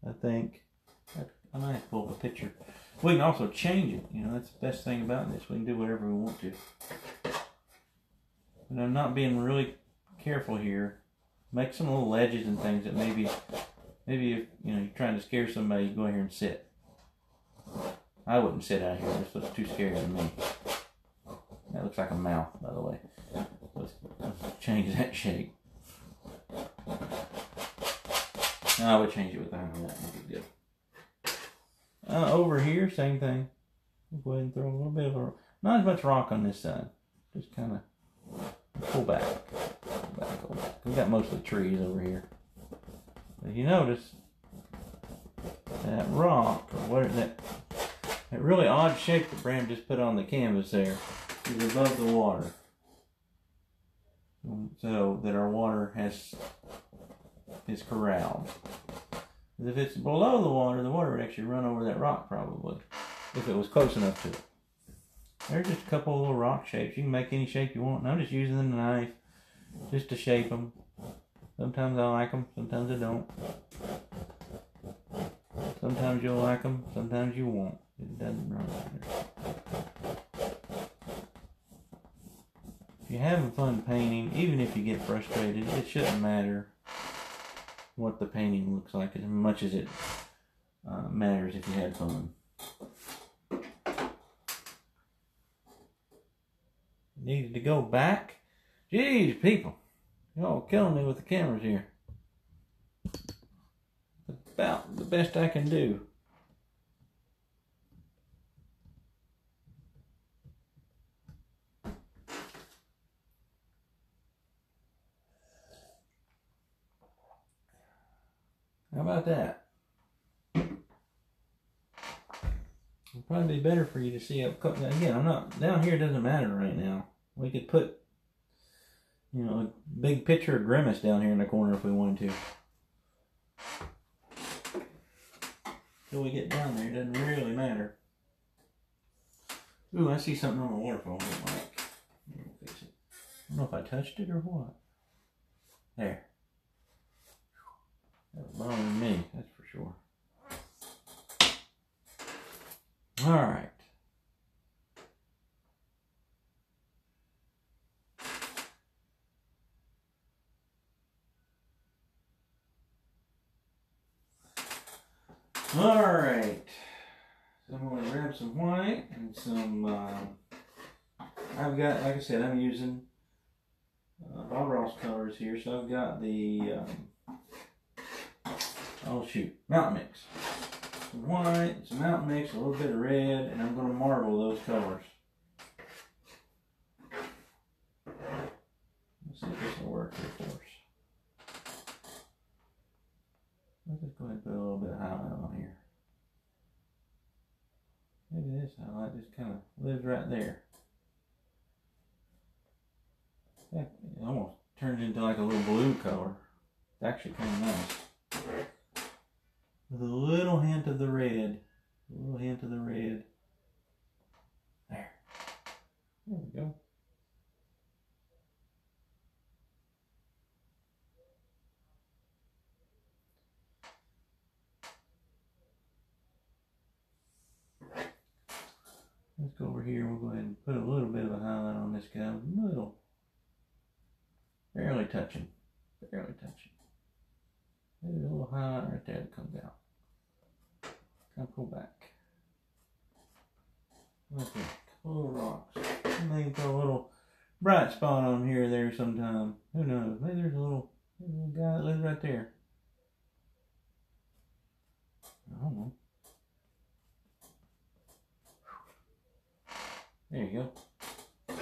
I think. I might have to pull up a picture. We can also change it. You know, that's the best thing about this. We can do whatever we want to. And I'm not being really careful here. Make some little ledges and things that maybe Maybe if you're trying to scare somebody, go out here and sit. I wouldn't sit out here. This looks too scary to me. That looks like a mouth, by the way. Let's change that shape. No, I would change it with the hand. That would be good. Over here, same thing. We'll go ahead and throw a little bit of a, not as much rock on this side. Just kind of pull back. Pull back. We've got mostly trees over here. But you notice that rock, or what that really odd shape that Bram just put on the canvas there, is above the water. So that our water is corralled. If it's below the water would actually run over that rock probably, if it was close enough to it. There's just a couple of little rock shapes. You can make any shape you want. And I'm just using the knife just to shape them. Sometimes I like them, sometimes I don't. Sometimes you'll like them, sometimes you won't. It doesn't matter. If you're having fun painting, even if you get frustrated, it shouldn't matter what the painting looks like as much as it matters if you had fun. Needed to go back? Jeez, people. Y'all killing me with the cameras here. About the best I can do. How about that? It'll probably be better for you to see up close. Again, I'm not down here. It doesn't matter right now. We could put, a big picture of Grimace down here in the corner if we wanted to. Till we get down there, it doesn't really matter. Ooh, I see something on the waterfall I don't like. Let me fix it. I don't know if I touched it or what. There. That was bothering me, that's for sure. Alright. Alright. So I'm going to grab some white and some, I've got, like I said, I'm using Bob Ross colors here. So I've got the, mountain mix. Some white, some mountain mix, a little bit of red, and I'm going to marble those colors. Let's see if this will work here for us. Let's just go ahead and put a little bit of highlight on here. Maybe this highlight just kind of lives right there. It almost turns into like a little blue color. It's actually kind of nice. With a little hint of the red. A little hint of the red. There. There we go. Let's go over here and we'll go ahead and put a little bit of a highlight on this guy. Little. Barely touching. Barely touching. Maybe a little highlight right there that comes out. Kind of pull back. Okay, couple of rocks. Maybe put a little bright spot on here or there sometime. Who knows? Maybe there's a little guy that lives right there. I don't know. There you go.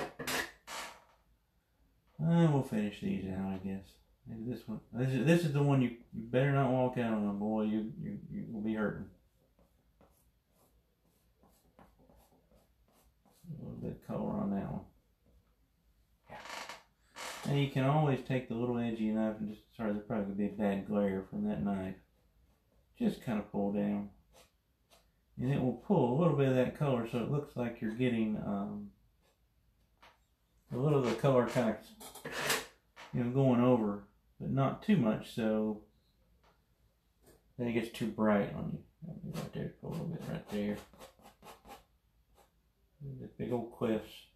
And we'll finish these out, I guess. Maybe this one. This is the one you better not walk out on, boy. You will be hurting. A little bit of color on that one. Yeah. And you can always take the little edgy knife and just, sorry, there's probably going to be a bad glare from that knife. Just kind of pull down. And it will pull a little bit of that color so it looks like you're getting a little of the color kind of going over, but not too much so that it gets too bright on you. Right there, pull a little bit right there. The big old cliffs.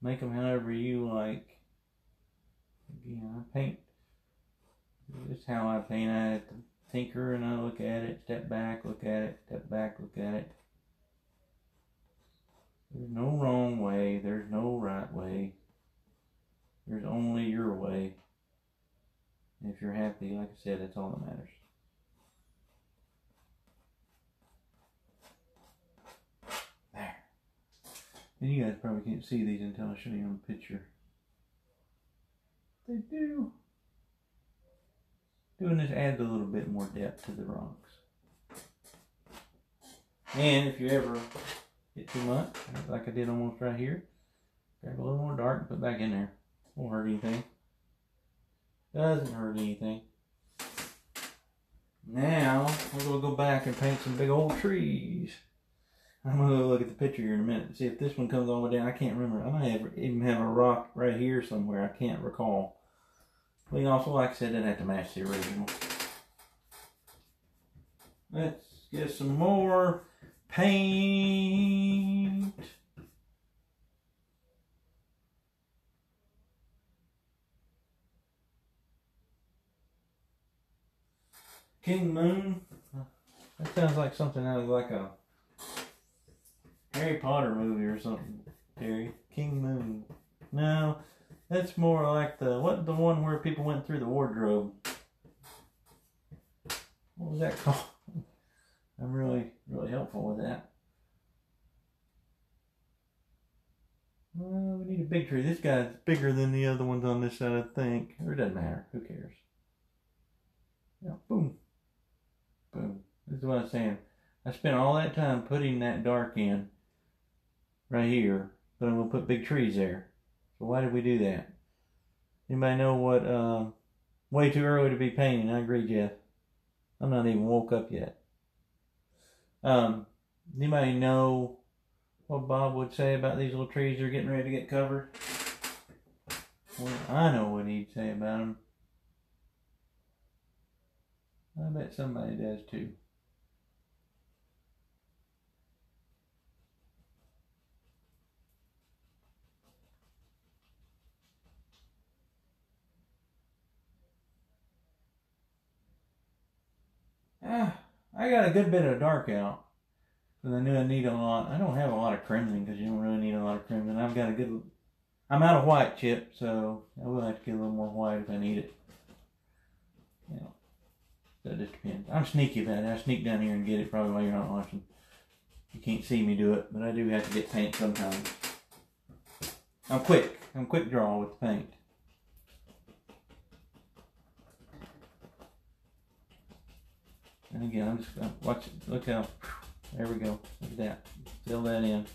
Make them however you like. Again, I paint. This is how I paint. I have to tinker and I look at it, step back, look at it, step back, look at it. There's no wrong way, there's no right way. There's only your way. And if you're happy, like I said, that's all that matters. There. And you guys probably can't see these until I show you on the picture. They do. Doing this adds a little bit more depth to the rocks. And if you ever get too much, like I did almost right here, grab a little more dark and put back in there. Won't hurt anything. Doesn't hurt anything. Now, we're going to go back and paint some big old trees. I'm going to go look at the picture here in a minute and see if this one comes all the way down. I can't remember. I might even have a rock right here somewhere. I can't recall. We also, like I said, didn't have to match the original. Let's get some more paint. King Moon. That sounds like something out of like a Harry Potter movie or something, Terry. King Moon. No, that's more like the one where people went through the wardrobe. What was that called? I'm really helpful with that. Well, we need a big tree. This guy's bigger than the other ones on this side, I think. Or it doesn't matter. Who cares? Yeah, boom. Boom. This is what I'm saying. I spent all that time putting that dark in right here, but I'm going to put big trees there. So why did we do that? Anybody know what, way too early to be painting. I agree, Jeff. I'm not even woke up yet. Anybody know what Bob would say about these little trees that are getting ready to get covered? Well, I know what he'd say about them. I bet somebody does too. I got a good bit of dark out because I knew I need a lot. I don't have a lot of crimson because you don't really need a lot of crimson. I've got a good. I'm out of white chip, so I will have to get a little more white if I need it. You know, so it just depends. I'm sneaky about it. I sneak down here and get it probably while you're not watching. You can't see me do it, but I do have to get paint sometimes. I'm quick. I'm quick draw with the paint. And again, I'm just watch it. Look how, there we go. Look at that. Fill that in.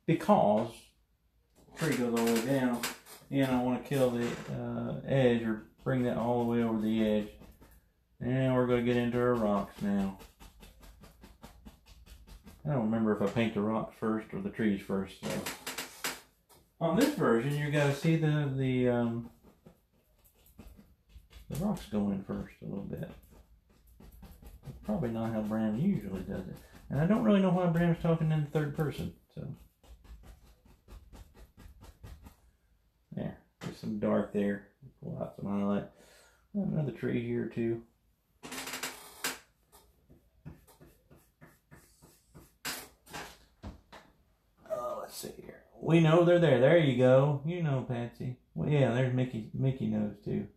Because the tree goes all the way down, and I want to kill the edge or bring that all the way over the edge. And we're going to get into our rocks now. I don't remember if I paint the rocks first or the trees first. So on this version, you got to see the rocks go in first a little bit. Probably not how Bram usually does it. And I don't really know why Bram's talking in the third person, so. There, there's some dark there. Pull out some highlight. Another tree here too. Oh, let's see here. We know they're there. There you go. You know, Patsy. Well, yeah, there's Mickey knows too.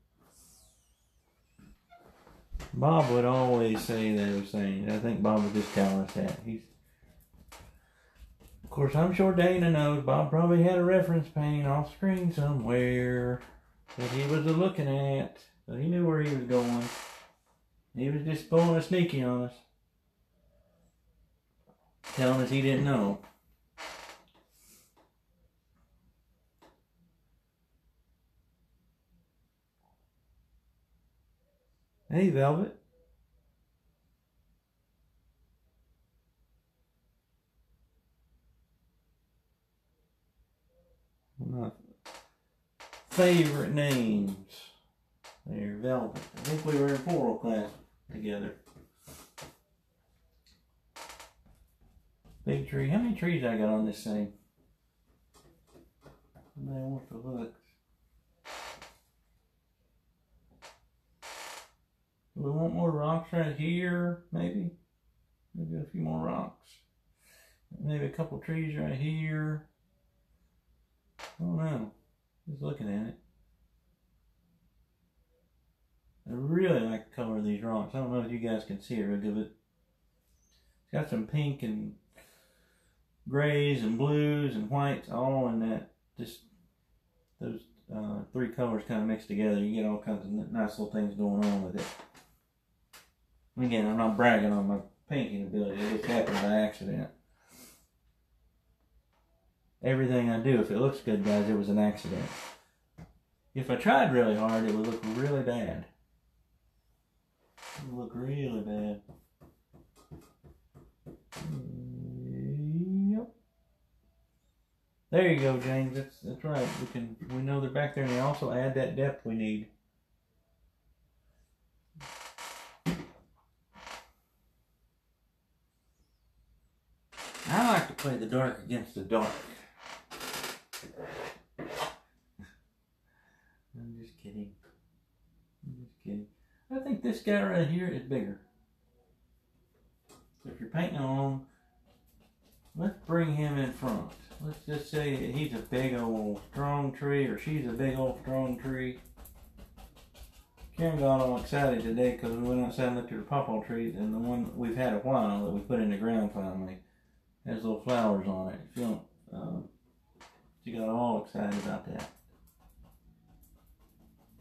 Bob would always say those things. I think Bob would just tell us that. Of course, I'm sure Dana knows. Bob probably had a reference paint off screen somewhere that he was looking at. But he knew where he was going. He was just pulling a sneaky on us. Telling us he didn't know. Hey, Velvet. My favorite names. They're Velvet. I think we were in choral class together. Big tree. How many trees I got on this thing? Somebody wants to look. We want more rocks right here, maybe. Maybe a few more rocks. Maybe a couple trees right here. I don't know. Just looking at it. I really like the color of these rocks. I don't know if you guys can see it real good, but it's got some pink and grays and blues and whites all in that. Just those three colors kind of mixed together. You get all kinds of nice little things going on with it. Again, I'm not bragging on my painting ability. It just happened by accident. Everything I do, if it looks good, guys, it was an accident. If I tried really hard, it would look really bad. It would look really bad. Yep. There you go, James. That's right. We know they're back there, and they also add that depth we need. I like to play the dark against the dark. I'm just kidding. I think this guy right here is bigger. So if you're painting on, let's bring him in front. Let's just say that he's a big old strong tree, or she's a big old strong tree. Karen got all excited today because we went outside and looked at her pawpaw trees, and the one we've had a while that we put in the ground finally has little flowers on it. She got all excited about that.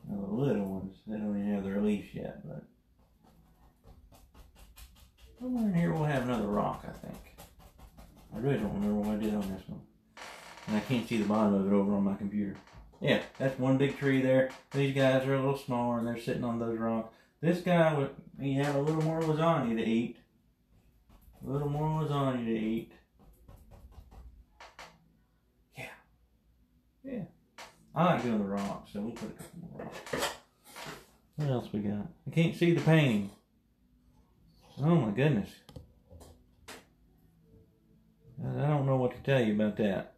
Now the little ones, they don't even have their leaves yet, but somewhere in here we'll have another rock, I think. I really don't remember what I did on this one. And I can't see the bottom of it over on my computer. Yeah, that's one big tree there. These guys are a little smaller and they're sitting on those rocks. This guy, he had a little more lasagna to eat. A little more lasagna to eat. Yeah. I like doing the rocks, so we'll put a couple more rocks. What else we got? I can't see the painting. Oh my goodness. I don't know what to tell you about that.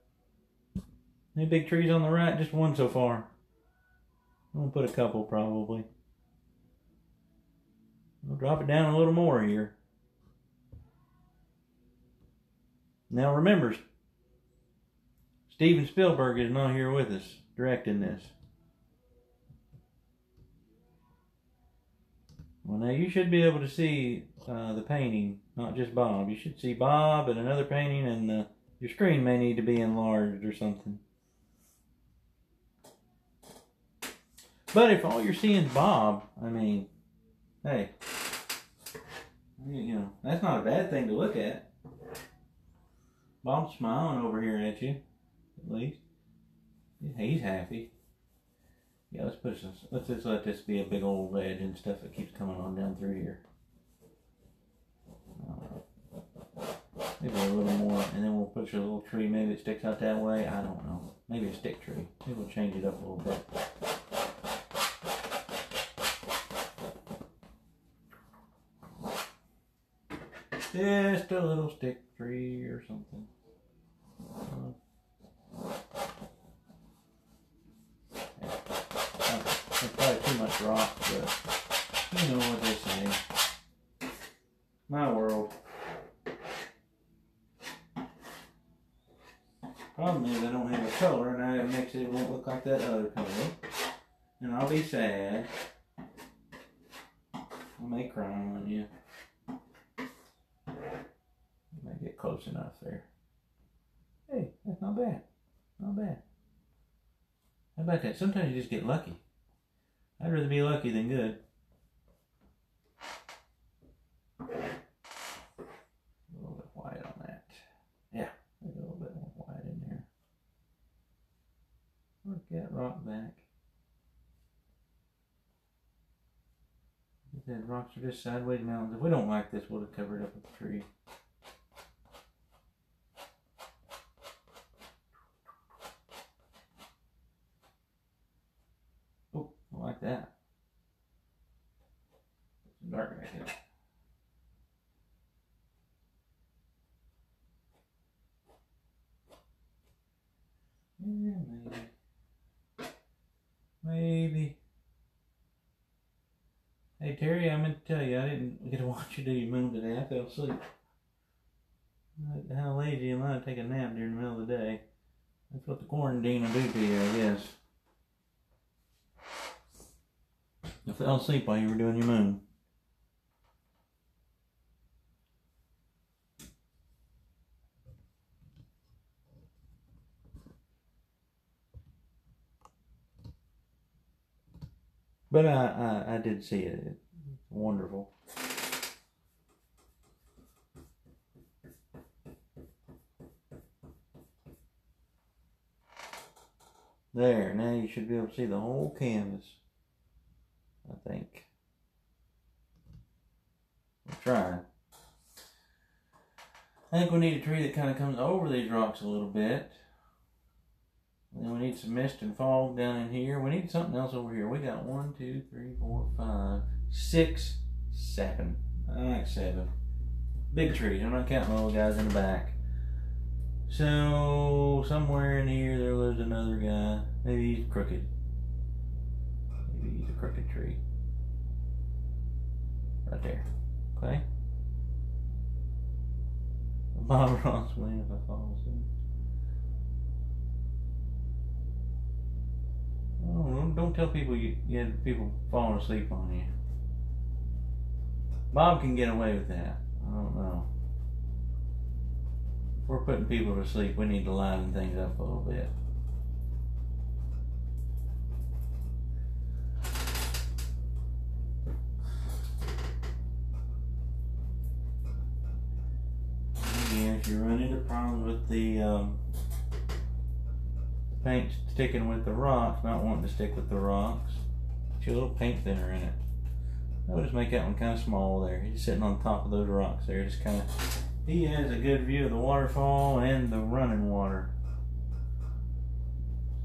Any big trees on the right? Just one so far. I'm going to put a couple probably. We'll drop it down a little more here. Now remember, Steven Spielberg is not here with us directing this. Well, now you should be able to see the painting, not just Bob. You should see Bob and another painting, and your screen may need to be enlarged or something. But if all you're seeing is Bob, I mean, hey, you know, that's not a bad thing to look at. Bob's smiling over here at you. At least he's happy. Yeah, let's just let this be a big old ledge and stuff that keeps coming on down through here. Maybe a little more, and then we'll put a little tree. Maybe it sticks out that way. I don't know. Maybe a stick tree. Maybe we'll change it up a little bit. Just a little stick tree or something. That's probably too much rock, but you know what they say. My world. Problem is I don't have a color, and I makes it won't look like that other color. And I'll be sad. I may cry on you. I may get close enough there. Hey, that's not bad. Not bad. How about that? Sometimes you just get lucky. I'd rather be lucky than good. A little bit white on that. Yeah, a little bit more white in there. Work that rock back. The rocks are just sideways mountains. If we don't like this, we'll just cover it up with a tree. Oh, I like that. It's dark right here. Yeah, maybe. Maybe. Hey Terry, I meant to tell you, I didn't get to watch you do your moon today. I fell asleep. How lazy am I to take a nap during the middle of the day? That's what the quarantine will do to you, I guess. I fell asleep while you were doing your moon. But I did see it. It's wonderful. There, now you should be able to see the whole canvas, I think. I'm trying. I think we need a tree that kind of comes over these rocks a little bit. And then we need some mist and fog down in here. We need something else over here. We got 1, 2, 3, 4, 5, 6, 7. I like 7. Big trees. I'm not counting little guys in the back. So somewhere in here there lives another guy. Maybe he's crooked. Maybe he's a crooked tree. Right there. Okay. Bob Ross win if I fall asleep. Oh, don't tell people you had people falling asleep on you. Bob can get away with that. I don't know. If we're putting people to sleep, we need to liven things up a little bit. Again, if you run into problems with the paint sticking with the rocks, not wanting to stick with the rocks, put your little paint thinner in it. I'll just make that one kind of small there. He's sitting on top of those rocks there. Just kind of, he has a good view of the waterfall and the running water.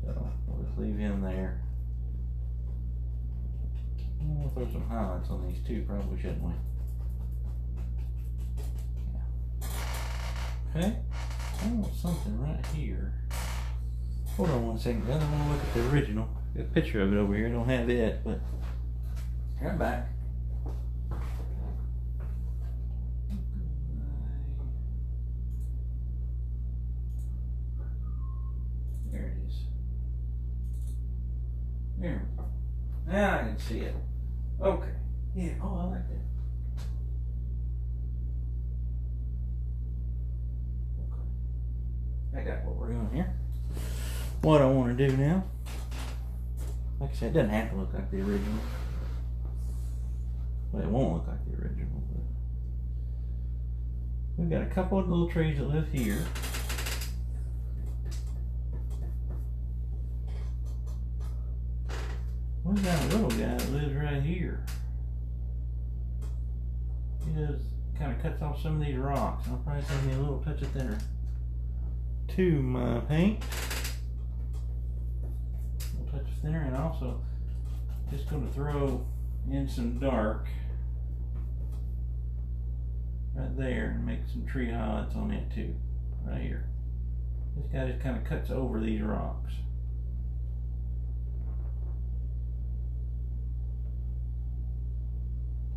So we'll just leave him there. We'll throw some highlights on these too, probably, shouldn't we? Yeah. Okay. I want something right here. Hold on one second, guys. I want to look at the original. Got a picture of it over here. I don't have it, but right back. There it is. There we go. Now I can see it. Okay. Yeah. Oh, I like that. Okay. I got what we're doing here. What I want to do now, like I said, it doesn't have to look like the original. Well, it won't look like the original, but we've got a couple of little trees that live here. We've got a little guy that lives right here. He does kind of cuts off some of these rocks. I'll probably send me a little touch of thinner to my paint. Touch of thinner, and also just going to throw in some dark right there and make some tree highlights on it too, right here. This guy just kind of cuts over these rocks.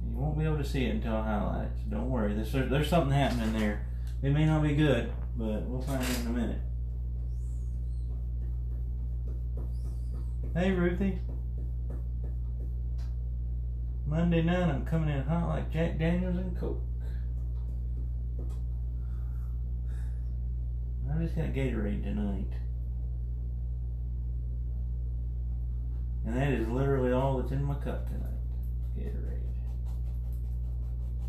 You won't be able to see it until I highlight it, so don't worry. There's something happening there. It may not be good, but we'll find it in a minute. Hey Ruthie. Monday night I'm coming in hot like Jack Daniels and Coke. I just got Gatorade tonight. And that is literally all that's in my cup tonight. Gatorade.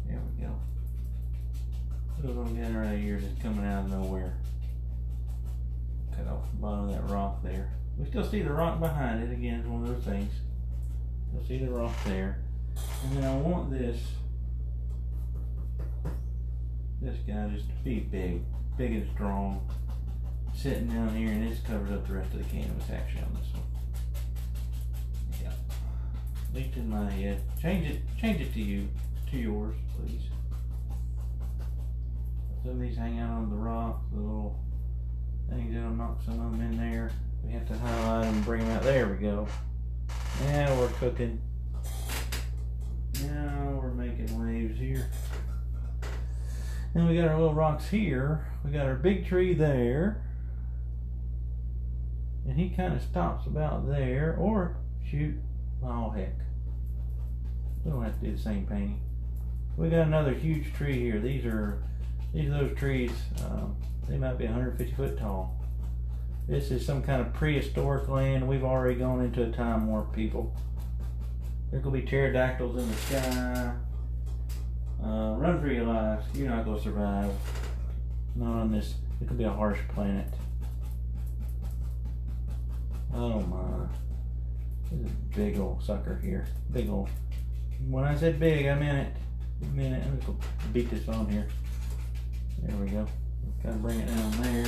There we go. Little guy right here just coming out of nowhere. Cut off the bottom of that rock there. We still see the rock behind it. Again, it's one of those things. You'll see the rock there. And then I want this guy just to be big and strong. Sitting down here, and this covers up the rest of the canvas actually on this one. Yeah. Leaked in my head. Change it to yours, please. Some of these hang out on the rock, the little things that'll knock some of them in there. We have to highlight them and bring them out. There we go. Now we're cooking. Now And we got our little rocks here. We got our big tree there. And he kind of stops about there. Or, shoot, oh heck. We don't have to do the same painting. We got another huge tree here. These are those trees. They might be 150 foot tall. This is some kind of prehistoric land. We've already gone into a time warp, people. There could be pterodactyls in the sky. Run for your lives. You're not going to survive. Not on this. It could be a harsh planet. Oh my. There's a big old sucker here. Big old. When I said big, I meant it. I'm going to beat this on here. There we go. Kind of bring it down there.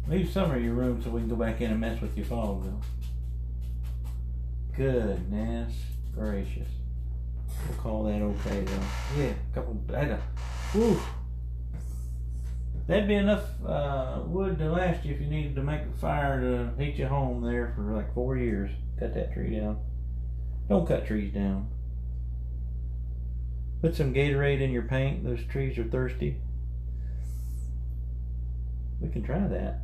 Leave some of your room so we can go back in and mess with your fog though. Goodness gracious. We'll call that okay though. Yeah, a couple, whew. That'd be enough wood to last you if you needed to make a fire to heat your home there for like 4 years. Cut that tree down. Don't cut trees down. Put some Gatorade in your paint. Those trees are thirsty. We can try that.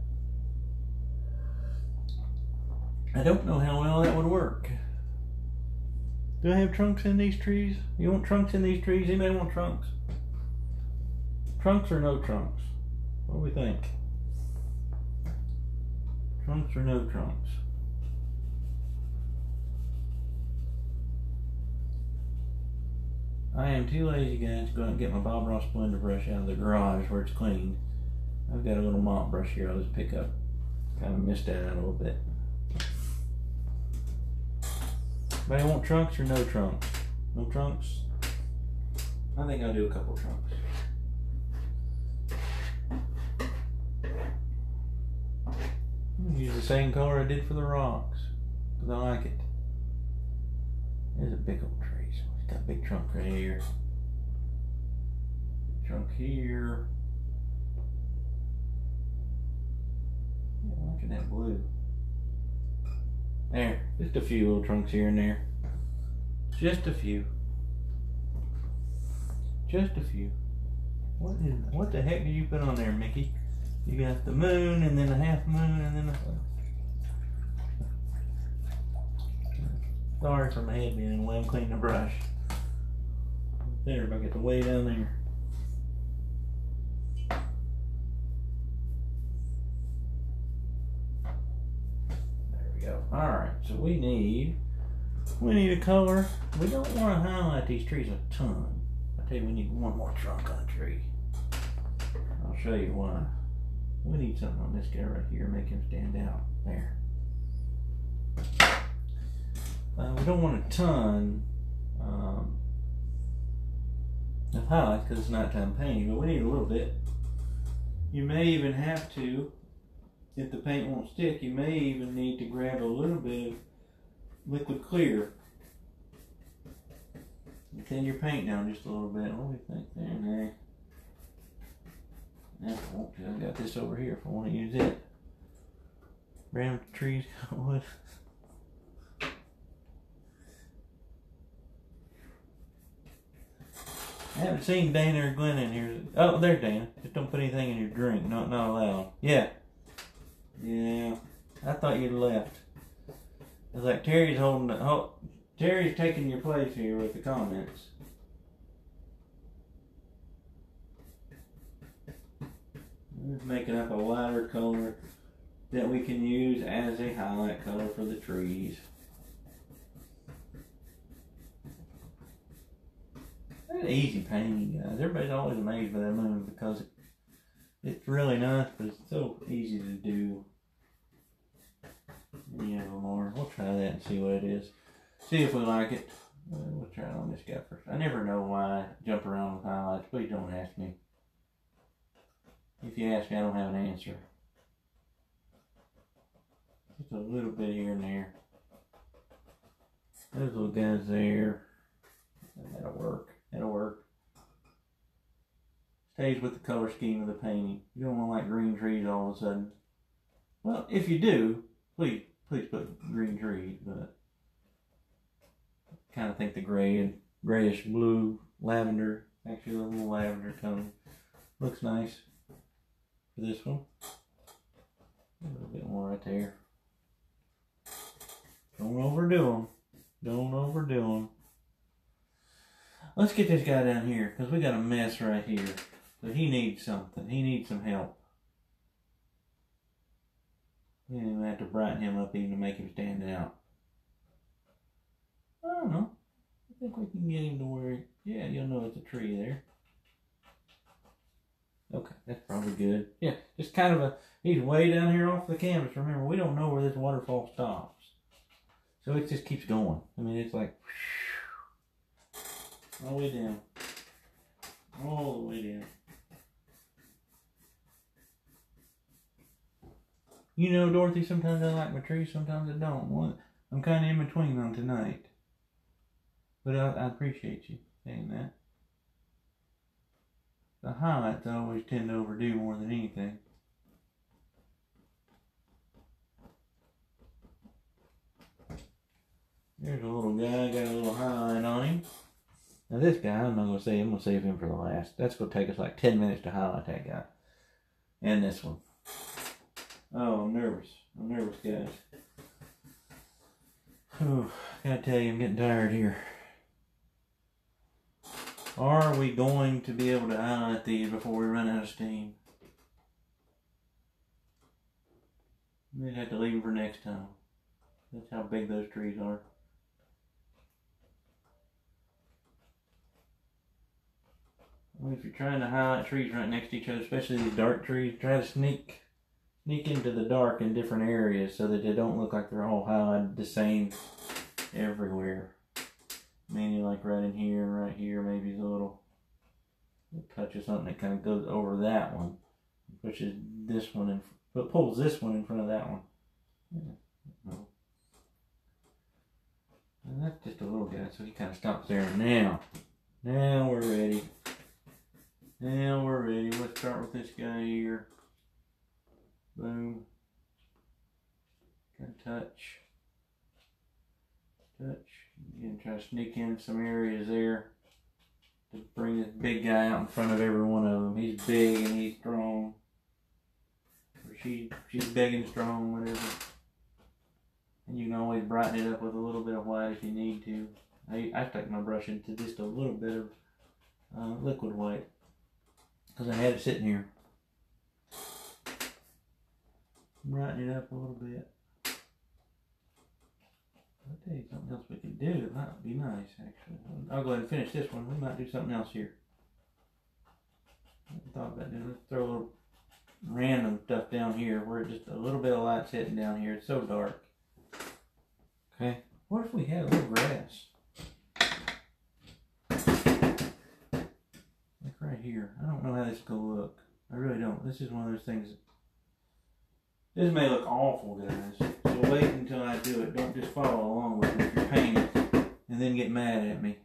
I don't know how well that would work. Do I have trunks in these trees? You want trunks in these trees? Anybody want trunks? Trunks or no trunks? What do we think? Trunks or no trunks? I am too lazy, guys, to go out and get my Bob Ross blender brush out of the garage where it's clean. I've got a little mop brush here I'll just pick up. Kind of missed that out a little bit. Anybody want trunks or no trunks? No trunks? I think I'll do a couple trunks. Use the same color I did for the rocks, because I like it. There's a big old tree. It's got a big trunk right here. Big trunk here. Yeah, look at that blue. There, just a few little trunks here and there. Just a few. Just a few. What the heck did you put on there, Mickey? You got the moon, and then a half moon, and then a... Sorry for my head being in the way I'm cleaning the brush. There, if I get the way down there. There we go. Alright, so we need a color. We don't want to highlight these trees a ton. I tell you, we need one more trunk on a tree. I'll show you why. We need something on this guy right here, make him stand out. There. We don't want a ton of highlights because it's nighttime painting, but we need a little bit. You may even have to, if the paint won't stick, you may even need to grab a little bit of liquid clear and thin your paint down just a little bit. What do we think there and there? If I want to, I got this over here if I want to use it. Brown trees, wood. I haven't seen Dana or Glenn in here. Oh, there's Dana. Just don't put anything in your drink. Not allowed. Yeah. Yeah. I thought you'd left. It's like Terry's Terry's taking your place here with the comments. Just making up a lighter color that we can use as a highlight color for the trees. That's easy painting, guys. Everybody's always amazed by that moon because it's really nice, but it's so easy to do. Any of them are. We'll try that and see what it is. See if we like it. We'll try it on this guy first. I never know why I jump around with highlights. Please don't ask me. If you ask me, I don't have an answer. Just a little bit here and there. Those little guys there. That'll work. That'll work. Stays with the color scheme of the painting. You don't want like green trees all of a sudden. Well, if you do, please put green trees, but I kind of think the gray and grayish blue lavender, actually a little lavender tone. Looks nice for this one. A little bit more right there. Don't overdo them. Don't overdo them. Let's get this guy down here because we got a mess right here. So he needs something. He needs some help. We have to brighten him up even to make him stand out. I don't know. I think we can get him to where, yeah, you'll know it's a tree there. Okay, that's probably good. Yeah, just kind of he's way down here off the canvas. Remember, we don't know where this waterfall stops. So it just keeps going. I mean, it's like, all the way down. All the way down. You know, Dorothy, sometimes I like my trees, sometimes I don't. I'm kind of in between on tonight. But I appreciate you saying that. The highlights I always tend to overdo more than anything. There's a little guy, got a little highlight on him. Now this guy, I'm not going to say, I'm going to save him for the last. That's going to take us like 10 minutes to highlight that guy. And this one. Oh, I'm nervous. I'm nervous, guys. Oh, gotta tell you, I'm getting tired here. Are we going to be able to highlight these before we run out of steam? We'd have to leave them for next time. That's how big those trees are. Well, if you're trying to highlight trees right next to each other, especially these dark trees, try to sneak into the dark in different areas so that they don't look like they're all highlighted the same everywhere. Mainly like right in here and right here, maybe a little touch of something that kind of goes over that one, pushes this one in, but pulls this one in front of that one. Yeah. And that's just a little guy, so he kind of stops there. Now we're ready. Now we're ready. Let's start with this guy here. Boom. Kind of touch. Again, try to sneak in some areas there to bring this big guy out in front of every one of them. He's big and he's strong. Or she's big and strong, whatever. And you can always brighten it up with a little bit of white if you need to. I stuck my brush into just a little bit of liquid white because I had it sitting here. Brighten it up a little bit. I'll tell you something else we could do. It might be nice, actually. I'll go ahead and finish this one. We might do something else here. I thought about doing. Let's throw a little random stuff down here where just a little bit of light's hitting down here. It's so dark. Okay. What if we had a little grass? Like right here. I don't know how this is going to look. I really don't. This is one of those things. This may look awful, guys. So wait until I do it. Don't just follow along with me if you're painting and then get mad at me.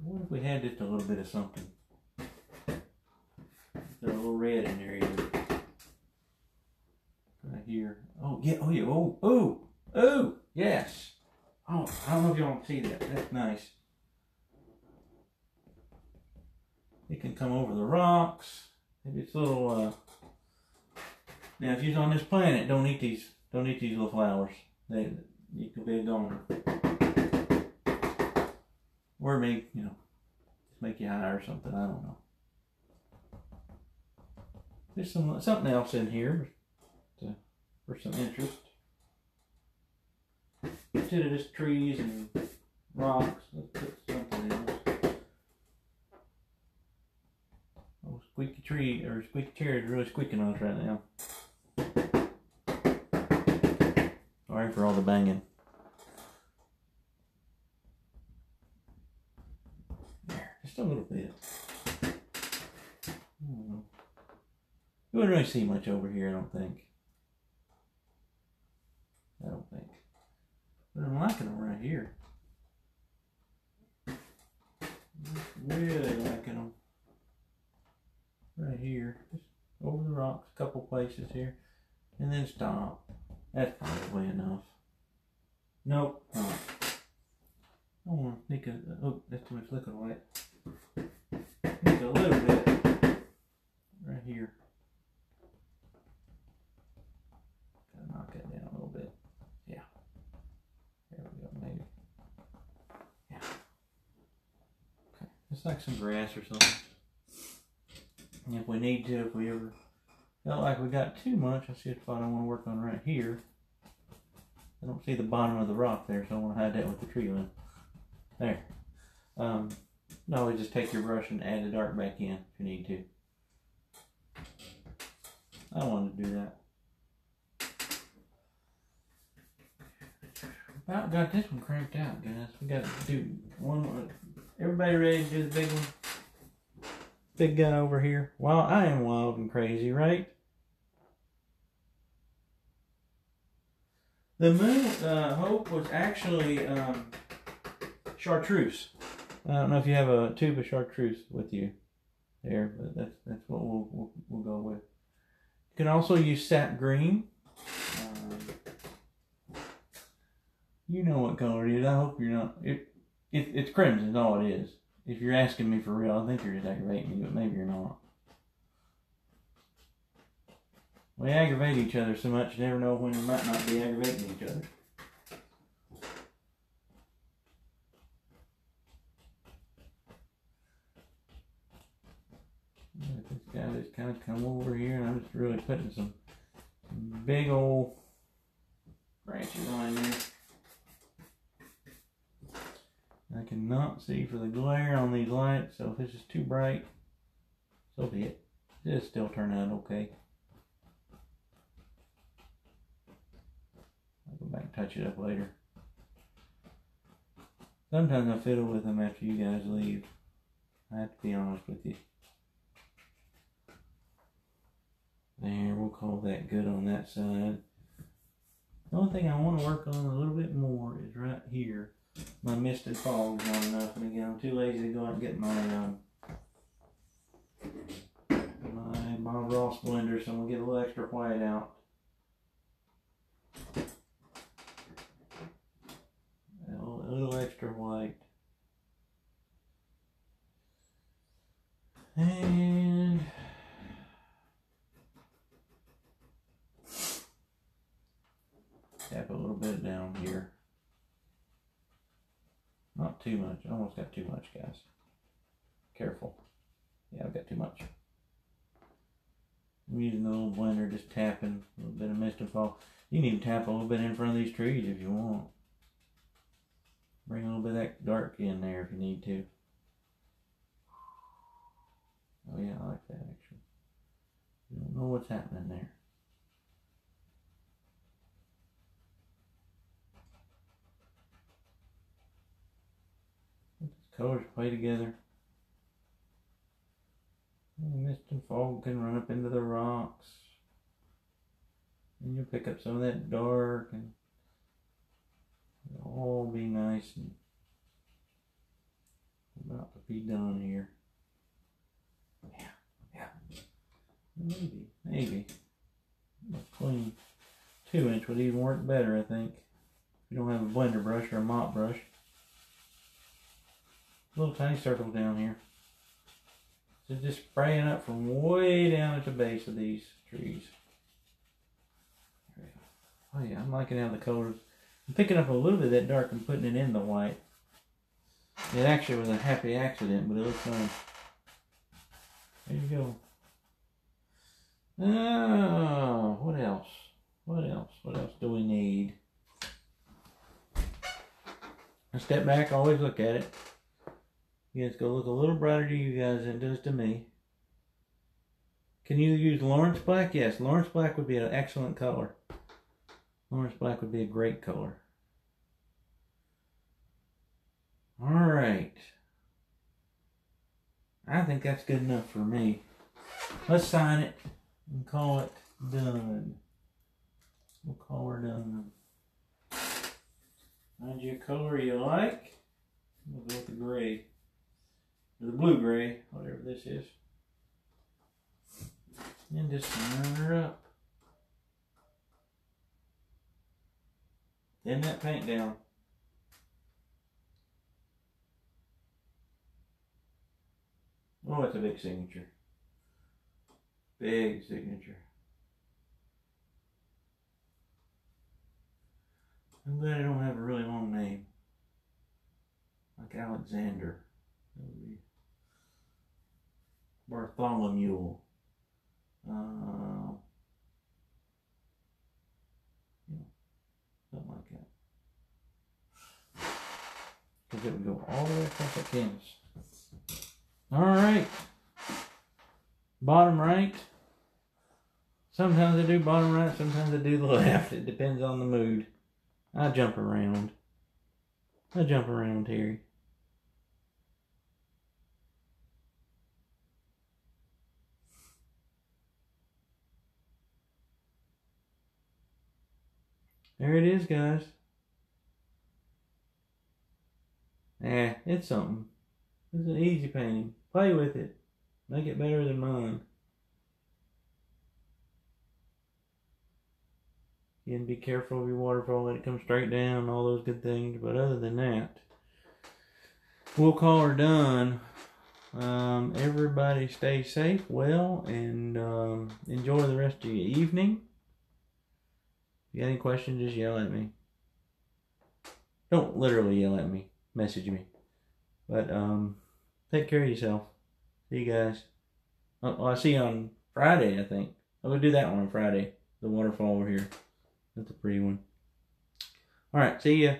What if we had just a little bit of something? Throw a little red in there either. Right here. Oh, yeah. Oh, yeah. Oh, yes. Oh, I don't know if y'all can see that. That's nice. It can come over the rocks. Maybe it's a little, now, if you're on this planet, don't eat these little flowers. You could be a goner. Or maybe, just make you high or something. I don't know. There's something else in here for some interest. Instead of just trees and rocks, let's put something else. Oh, squeaky tree or squeaky chair is really squeaking on us right now. Sorry for all the banging. There, just a little bit. You wouldn't really see much over here, I don't think. But I'm liking them right here. Really liking them. Right here. Just over the rocks, a couple places here. And then stop. That's probably enough. Nope. I don't want to sneak a, oh, that's too much liquid light. Just a little bit right here. Gotta knock that down a little bit. Yeah. There we go, maybe. Yeah. Okay. It's like some grass or something. And if we need to, if we ever felt like we got too much, I see a spot I want to work on right here. I don't see the bottom of the rock there, so I want to hide that with the tree limb. There. No, just take your brush and add the dark back in if you need to. I wanted to do that. About got this one cranked out, guys. We got to do one. Everybody ready to do the big one? Big guy over here. Well, I am wild and crazy, right? The moon hope was actually chartreuse. I don't know if you have a tube of chartreuse with you there, but that's what we'll go with. You can also use sap green. You know what color it is. I hope you're not. It's crimson, is all it is. If you're asking me for real, I think you're just aggravating me, but maybe you're not. We aggravate each other so much, you never know when we might not be aggravating each other. This guy just kind of come over here, and I'm just really putting some big old branches on there. I cannot see for the glare on these lights, so if this is too bright, so be it. It'll still turn out okay. I'll go back and touch it up later. Sometimes I fiddle with them after you guys leave. I have to be honest with you. There, we'll call that good on that side. The only thing I want to work on a little bit more is right here. My mist and fog is not enough, and again, I'm too lazy to go out and get my my Bob Ross blender, so I'm gonna get a little extra white out. A little extra white, and tap a little bit down here. Not too much. I almost got too much, guys. Careful. Yeah, I've got too much. I'm using the little blender, just tapping a little bit of mist and fog. You can even tap a little bit in front of these trees if you want. Bring a little bit of that dark in there if you need to. Oh yeah, I like that actually. You don't know what's happening there. Colors play together. Mist and fog can run up into the rocks. And you'll pick up some of that dark, and it'll all be nice and about to be done here. Yeah. Maybe. A clean 2-inch would even work better, I think. If you don't have a blender brush or a mop brush. Little tiny circle down here. So just spraying up from way down at the base of these trees. Oh yeah, I'm liking how the colors. I'm picking up a little bit of that dark and putting it in the white. It actually was a happy accident, but it looks nice. There you go. Oh, what else? What else do we need? I step back, always look at it. Yeah, it's going to look a little brighter to you guys than it does to me. Can you use Lawrence Black? Yes, Lawrence Black would be an excellent color. Lawrence Black would be a great color. Alright. I think that's good enough for me. Let's sign it and call it done. We'll call her done. Find you a color you like. We'll go with the gray. Or the blue-gray, whatever this is. And just line her up. Thin that paint down. Oh, it's a big signature. Big signature. I'm glad I don't have a really long name. Like Alexander. That would be Bartholomew. Something like that. Because it would go all the way across that canvas. Alright. Bottom right. Sometimes I do bottom right, sometimes I do the left. It depends on the mood. I jump around. Terry. There it is, guys. It's something. It's an easy painting. Play with it. Make it better than mine. Again, be careful of your waterfall. Let it come straight down. All those good things. But other than that, we'll call her done. Everybody stay safe, well, and enjoy the rest of your evening. If you got any questions, just yell at me. Don't literally yell at me. Message me. But take care of yourself. See you guys. Oh, I'll see you on Friday, I think. I'm going to do that one on Friday. The waterfall over here. That's a pretty one. Alright, see ya.